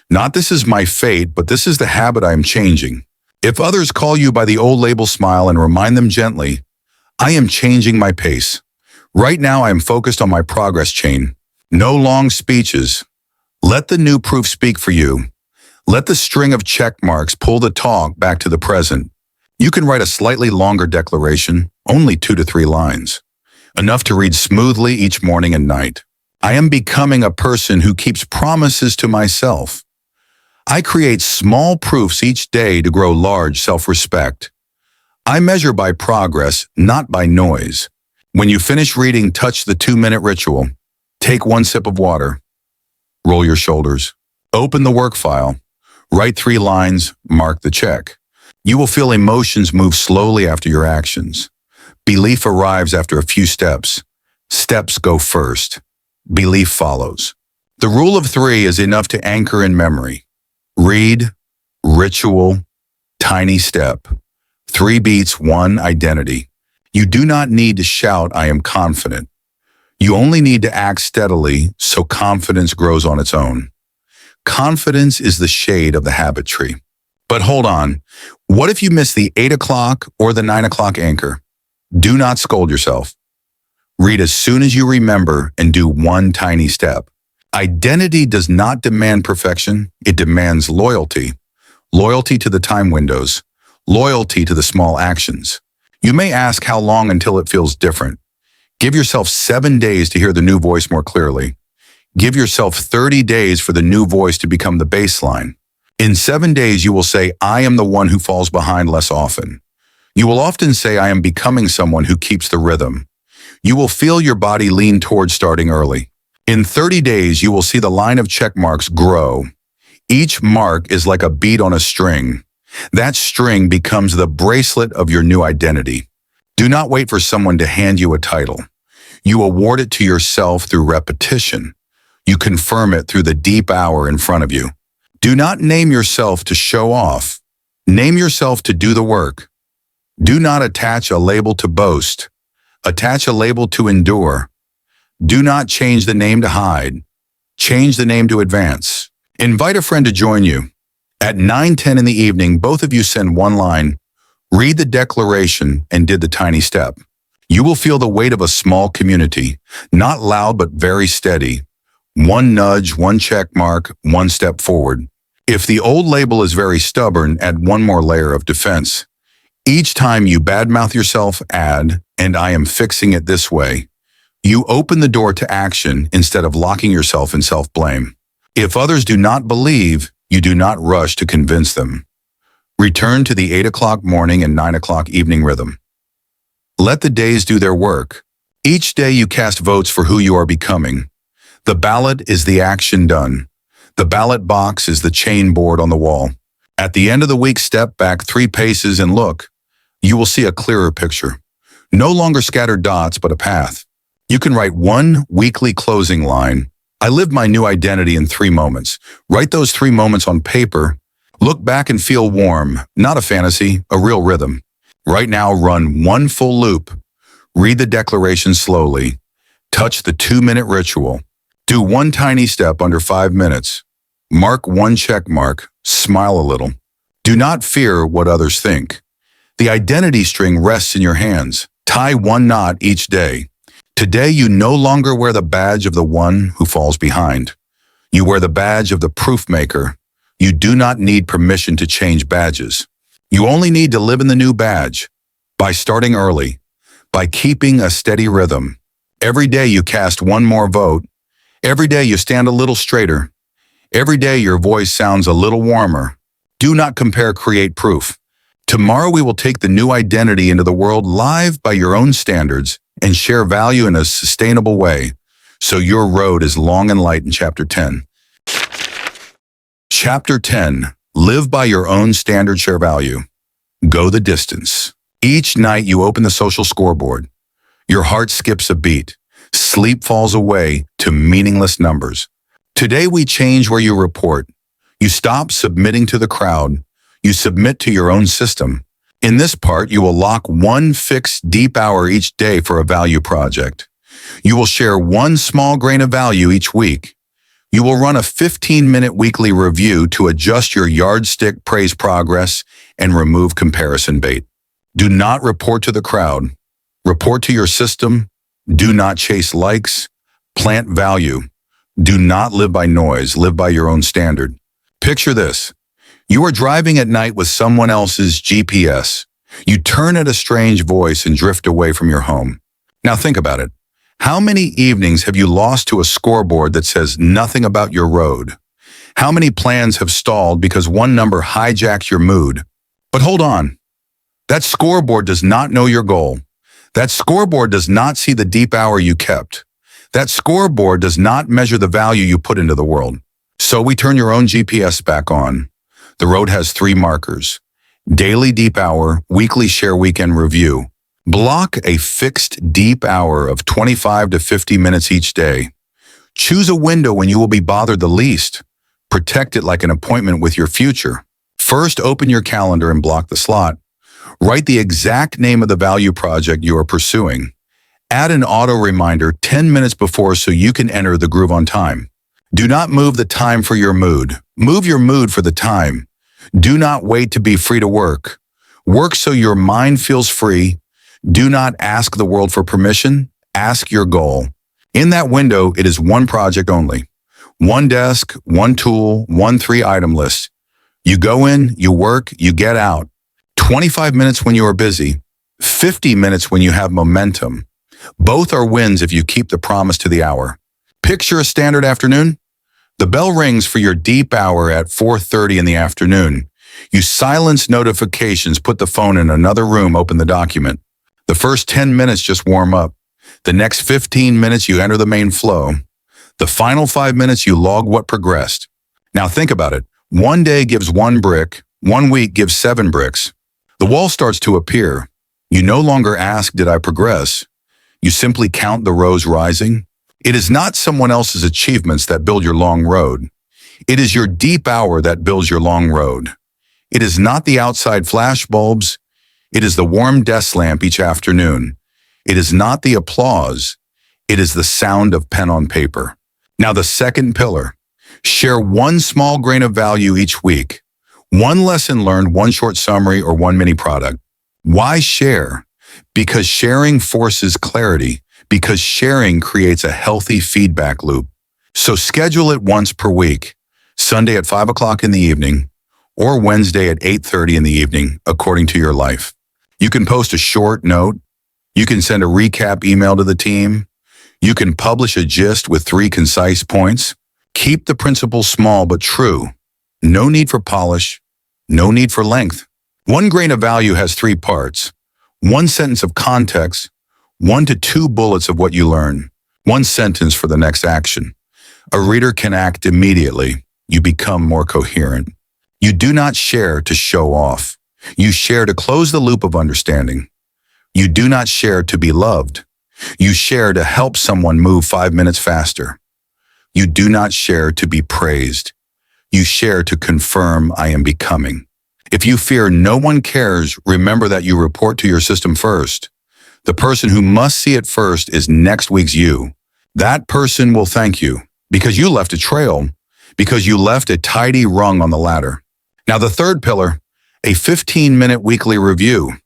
Not this is my fate, but this is the habit I am changing. If others call you by the old label, smile and remind them gently, I am changing my pace. Right now I am focused on my progress chain. No long speeches. Let the new proof speak for you. Let the string of check marks pull the talk back to the present. You can write a slightly longer declaration, only 2 to 3 lines. Enough to read smoothly each morning and night. I am becoming a person who keeps promises to myself. I create small proofs each day to grow large self-respect. I measure by progress, not by noise. When you finish reading, touch the 2-minute ritual. Take 1 sip of water. Roll your shoulders. Open the work file. Write 3 lines, mark the check. You will feel emotions move slowly after your actions. Belief arrives after a few steps. Steps go first. Belief follows. The rule of 3 is enough to anchor in memory. Read, ritual, tiny step. 3 beats, 1 identity. You do not need to shout, I am confident. You only need to act steadily so confidence grows on its own. Confidence is the shade of the habit tree. But hold on, what if you miss the 8 o'clock or the 9 o'clock anchor? Do not scold yourself. Read as soon as you remember and do 1 tiny step. Identity does not demand perfection, it demands loyalty. Loyalty to the time windows. Loyalty to the small actions. You may ask how long until it feels different. Give yourself 7 days to hear the new voice more clearly. Give yourself 30 days for the new voice to become the baseline. In 7 days, you will say, I am the one who falls behind less often. You will often say, I am becoming someone who keeps the rhythm. You will feel your body lean towards starting early. In 30 days, you will see the line of check marks grow. Each mark is like a bead on a string. That string becomes the bracelet of your new identity. Do not wait for someone to hand you a title. You award it to yourself through repetition. You confirm it through the deep hour in front of you. Do not name yourself to show off. Name yourself to do the work. Do not attach a label to boast. Attach a label to endure. Do not change the name to hide. Change the name to advance. Invite a friend to join you. At 9:10 in the evening, both of you send 1 line, read the declaration, and did the tiny step. You will feel the weight of a small community, not loud but very steady. 1 nudge, 1 check mark, 1 step forward. If the old label is very stubborn, add 1 more layer of defense. Each time you badmouth yourself, add, and I am fixing it this way. You open the door to action instead of locking yourself in self-blame. If others do not believe, you do not rush to convince them. Return to the 8 o'clock morning and 9 o'clock evening rhythm. Let the days do their work. Each day you cast votes for who you are becoming. The ballot is the action done. The ballot box is the chain board on the wall. At the end of the week, step back 3 paces and look. You will see a clearer picture. No longer scattered dots, but a path. You can write 1 weekly closing line. I lived my new identity in 3 moments. Write those 3 moments on paper. Look back and feel warm, not a fantasy, a real rhythm. Right now, run 1 full loop. Read the declaration slowly. Touch the 2-minute ritual. Do 1 tiny step under 5 minutes. Mark 1 check mark. Smile a little. Do not fear what others think. The identity string rests in your hands. Tie 1 knot each day. Today, you no longer wear the badge of the one who falls behind. You wear the badge of the proof maker. You do not need permission to change badges. You only need to live in the new badge. By starting early. By keeping a steady rhythm. Every day you cast 1 more vote. Every day you stand a little straighter. Every day your voice sounds a little warmer. Do not compare, create proof. Tomorrow we will take the new identity into the world live by your own standards and share value in a sustainable way. So your road is long and light in Chapter 10. Chapter 10. Live by your own standard, share value. Go the distance. Each night you open the social scoreboard. Your heart skips a beat. Sleep falls away to meaningless numbers. Today we change where you report. You stop submitting to the crowd. You submit to your own system. In this part, you will lock one fixed deep hour each day for a value project. You will share one small grain of value each week. You will run a 15-minute weekly review to adjust your yardstick, praise progress, and remove comparison bait. Do not report to the crowd. Report to your system. Do not chase likes. Plant value. Do not live by noise. Live by your own standard. Picture this. You are driving at night with someone else's GPS. You turn at a strange voice and drift away from your home. Now think about it. How many evenings have you lost to a scoreboard that says nothing about your road? How many plans have stalled because one number hijacks your mood? But hold on. That scoreboard does not know your goal. That scoreboard does not see the deep hour you kept. That scoreboard does not measure the value you put into the world. So we turn your own GPS back on. The road has 3 markers: daily deep hour, weekly share, weekend review. Block a fixed deep hour of 25 to 50 minutes each day. Choose a window when you will be bothered the least. Protect it like an appointment with your future. First, open your calendar and block the slot. Write the exact name of the value project you are pursuing. Add an auto reminder 10 minutes before so you can enter the groove on time. Do not move the time for your mood. Move your mood for the time. Do not wait to be free to work. Work so your mind feels free. Do not ask the world for permission. Ask your goal. In that window, it is one project only. One desk, one tool, one 3-item list. You go in, you work, you get out. 25 minutes when you are busy. 50 minutes when you have momentum. Both are wins if you keep the promise to the hour. Picture a standard afternoon. The bell rings for your deep hour at 4:30 in the afternoon. You silence notifications, put the phone in another room, open the document. The first 10 minutes just warm up. The next 15 minutes you enter the main flow. The final 5 minutes you log what progressed. Now think about it. One day gives 1 brick, 1 week gives 7 bricks. The wall starts to appear. You no longer ask, did I progress? You simply count the rows rising. It is not someone else's achievements that build your long road. It is your deep hour that builds your long road. It is not the outside flash bulbs. It is the warm desk lamp each afternoon. It is not the applause. It is the sound of pen on paper. Now the second pillar. Share one small grain of value each week. One lesson learned, one short summary, or one mini product. Why share? Because sharing forces clarity. Because sharing creates a healthy feedback loop. So schedule it once per week. Sunday at 5 o'clock in the evening, or Wednesday at 8:30 in the evening, according to your life. You can post a short note. You can send a recap email to the team. You can publish a gist with 3 concise points. Keep the principle small but true. No need for polish. No need for length. One grain of value has 3 parts. 1 sentence of context. 1 to 2 bullets of what you learn. 1 sentence for the next action. A reader can act immediately. You become more coherent. You do not share to show off. You share to close the loop of understanding. You do not share to be loved. You share to help someone move 5 minutes faster. You do not share to be praised. You share to confirm I am becoming. If you fear no one cares, remember that you report to your system first. The person who must see it first is next week's you. That person will thank you because you left a trail, because you left a tidy rung on the ladder. Now the third pillar, a 15-minute weekly review.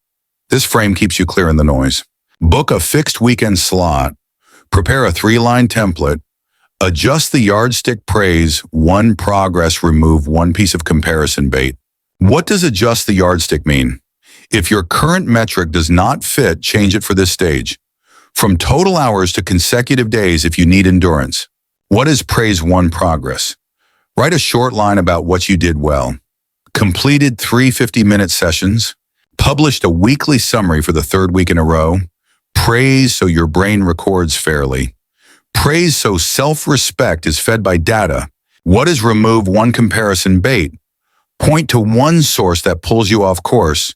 This frame keeps you clear in the noise. Book a fixed weekend slot. Prepare a 3-line template. Adjust the yardstick praise, 1 progress, remove 1 piece of comparison bait. What does adjust the yardstick mean? If your current metric does not fit, change it for this stage. From total hours to consecutive days if you need endurance. What is praise 1 progress? Write a short line about what you did well. Completed 3 50-minute sessions. Published a weekly summary for the 3rd week in a row. Praise so your brain records fairly. Praise so self-respect is fed by data. What is remove one comparison bait? Point to one source that pulls you off course.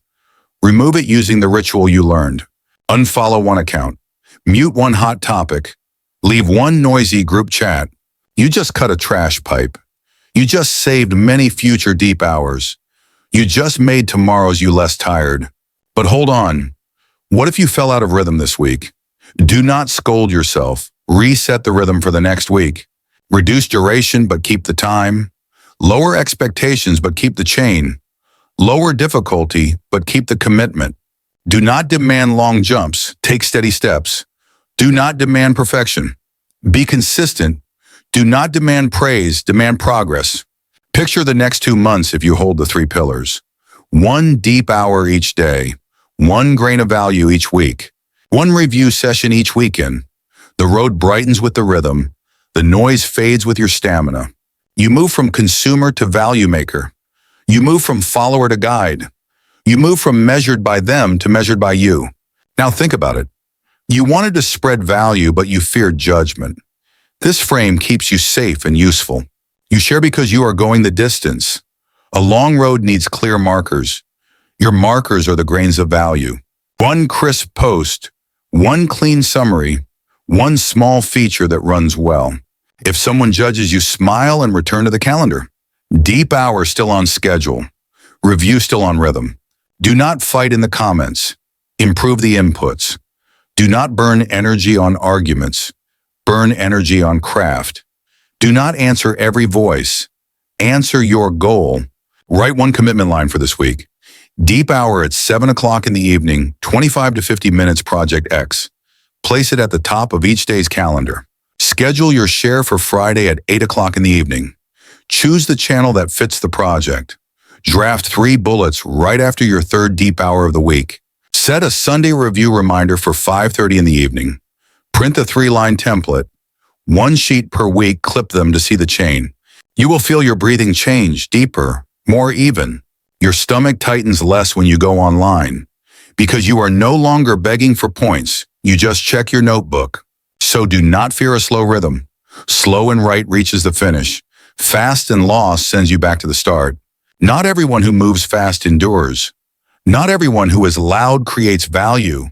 Remove it using the ritual you learned. Unfollow one account. Mute one hot topic. Leave one noisy group chat. You just cut a trash pipe. You just saved many future deep hours. You just made tomorrow's you less tired. But hold on. What if you fell out of rhythm this week? Do not scold yourself. Reset the rhythm for the next week. Reduce duration, but keep the time. Lower expectations, but keep the chain. Lower difficulty, but keep the commitment. Do not demand long jumps. Take steady steps. Do not demand perfection. Be consistent. Do not demand praise. Demand progress. Picture the next 2 months if you hold the 3 pillars. 1 deep hour each day. 1 grain of value each week. 1 review session each weekend. The road brightens with the rhythm. The noise fades with your stamina. You move from consumer to value maker. You move from follower to guide. You move from measured by them to measured by you. Now think about it. You wanted to spread value, but you feared judgment. This frame keeps you safe and useful. You share because you are going the distance. A long road needs clear markers. Your markers are the grains of value. 1 crisp post, 1 clean summary, 1 small feature that runs well. If someone judges you, smile and return to the calendar. Deep hour still on schedule. Review still on rhythm. Do not fight in the comments. Improve the inputs. Do not burn energy on arguments. Burn energy on craft. Do not answer every voice. Answer your goal. Write 1 commitment line for this week. Deep hour at 7 o'clock in the evening, 25 to 50 minutes Project X. Place it at the top of each day's calendar. Schedule your share for Friday at 8 o'clock in the evening. Choose the channel that fits the project. Draft 3 bullets right after your 3rd deep hour of the week. Set a Sunday review reminder for 5:30 in the evening. Print the 3-line template. 1 sheet per week, clip them to see the chain. You will feel your breathing change, deeper, more even. Your stomach tightens less when you go online. Because you are no longer begging for points, you just check your notebook. So do not fear a slow rhythm. Slow and right reaches the finish. Fast and lost sends you back to the start. Not everyone who moves fast endures. Not everyone who is loud creates value.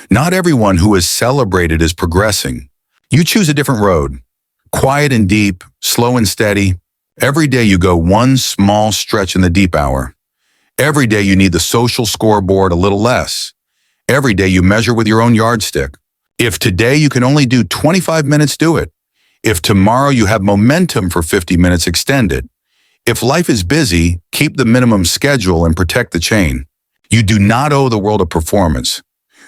Not everyone who is celebrated is progressing. You choose a different road. Quiet and deep, slow and steady. Every day you go 1 small stretch in the deep hour. Every day you need the social scoreboard a little less. Every day you measure with your own yardstick. If today you can only do 25 minutes, do it. If tomorrow you have momentum for 50 minutes, extend it. If life is busy, keep the minimum schedule and protect the chain. You do not owe the world a performance.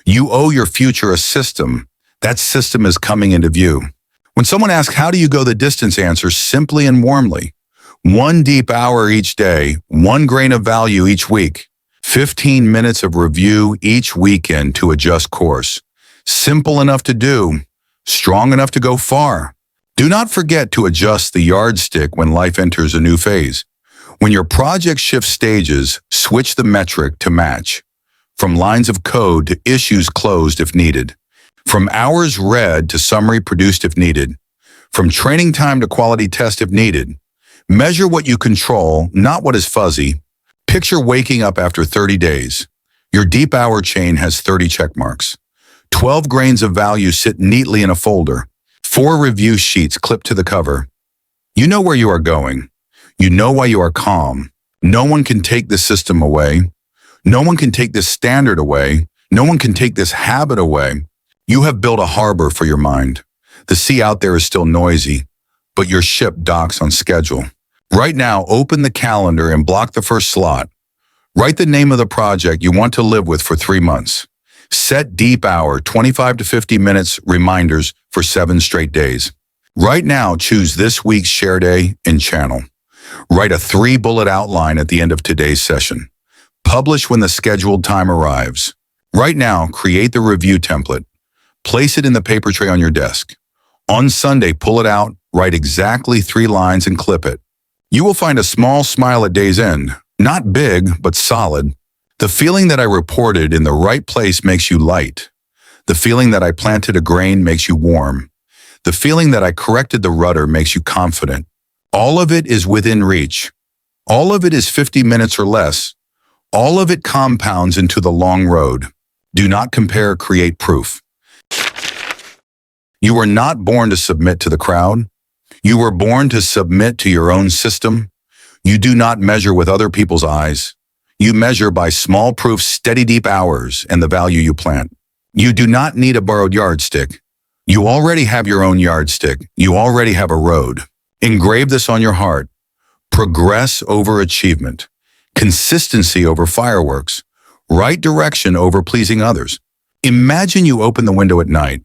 You owe your future a system. That system is coming into view. When someone asks, how do you go the distance, answer simply and warmly. 1 deep hour each day, 1 grain of value each week, 15 minutes of review each weekend to adjust course. Simple enough to do, strong enough to go far. Do not forget to adjust the yardstick when life enters a new phase. When your project shifts stages, switch the metric to match. From lines of code to issues closed if needed. From hours read to summary produced if needed. From training time to quality test if needed. Measure what you control, not what is fuzzy. Picture waking up after 30 days. Your deep hour chain has 30 check marks. 12 grains of value sit neatly in a folder. 4 review sheets clipped to the cover. You know where you are going. You know why you are calm. No one can take this system away. No one can take this standard away. No one can take this habit away. You have built a harbor for your mind. The sea out there is still noisy, but your ship docks on schedule. Right now, open the calendar and block the first slot. Write the name of the project you want to live with for 3 months. Set deep hour, 25 to 50 minutes reminders for 7 straight days. Right now, choose this week's share day and channel. Write a 3-bullet outline at the end of today's session. Publish when the scheduled time arrives. Right now, create the review template. Place it in the paper tray on your desk. On Sunday, pull it out, write exactly 3 lines and clip it. You will find a small smile at day's end, not big, but solid. The feeling that I reported in the right place makes you light. The feeling that I planted a grain makes you warm. The feeling that I corrected the rudder makes you confident. All of it is within reach. All of it is 50 minutes or less. All of it compounds into the long road. Do not compare, create proof. You were not born to submit to the crowd. You were born to submit to your own system. You do not measure with other people's eyes. You measure by small proof, steady, deep hours and the value you plant. You do not need a borrowed yardstick. You already have your own yardstick. You already have a road. Engrave this on your heart. Progress over achievement. Consistency over fireworks. Right direction over pleasing others. Imagine you open the window at night.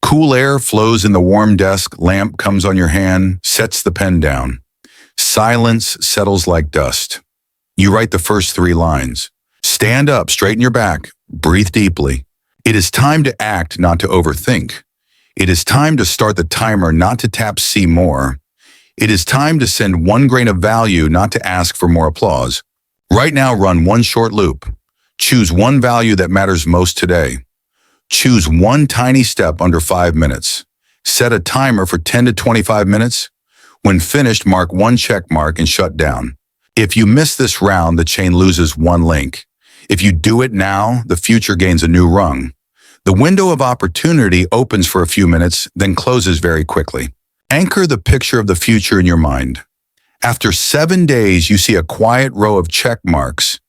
Cool air flows in the warm desk, lamp comes on your hand, sets the pen down. Silence settles like dust. You write the first 3 lines. Stand up, straighten your back, breathe deeply. It is time to act, not to overthink. It is time to start the timer, not to tap see more. It is time to send 1 grain of value, not to ask for more applause. Right now, run 1 short loop. Choose 1 value that matters most today. Choose 1 tiny step under 5 minutes. Set a timer for 10 to 25 minutes. When finished, mark 1 check mark and shut down. If you miss this round, the chain loses 1 link. If you do it now, the future gains a new rung. The window of opportunity opens for a few minutes, then closes very quickly. Anchor the picture of the future in your mind. After 7 days, you see a quiet row of check marks.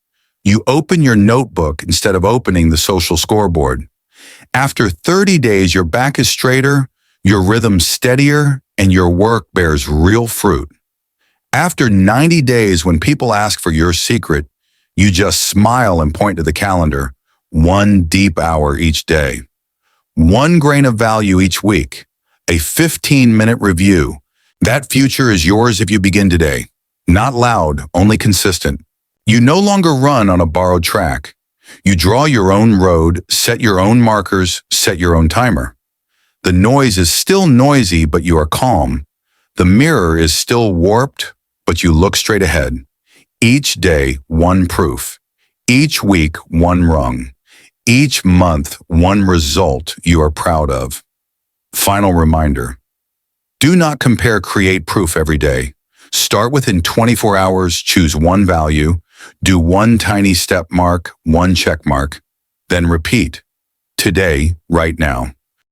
You open your notebook instead of opening the social scoreboard. After 30 days, your back is straighter, your rhythm steadier, and your work bears real fruit. After 90 days, when people ask for your secret, you just smile and point to the calendar. 1 deep hour each day. 1 grain of value each week. A 15-minute review. That future is yours if you begin today. Not loud, only consistent. You no longer run on a borrowed track. You draw your own road, set your own markers, set your own timer. The noise is still noisy, but you are calm. The mirror is still warped, but you look straight ahead. Each day, 1 proof. Each week, 1 rung. Each month, 1 result you are proud of. Final reminder. Do not compare, create proof every day. Start within 24 hours, choose 1 value, do 1 tiny step mark, 1 check mark, then repeat. Today, right now.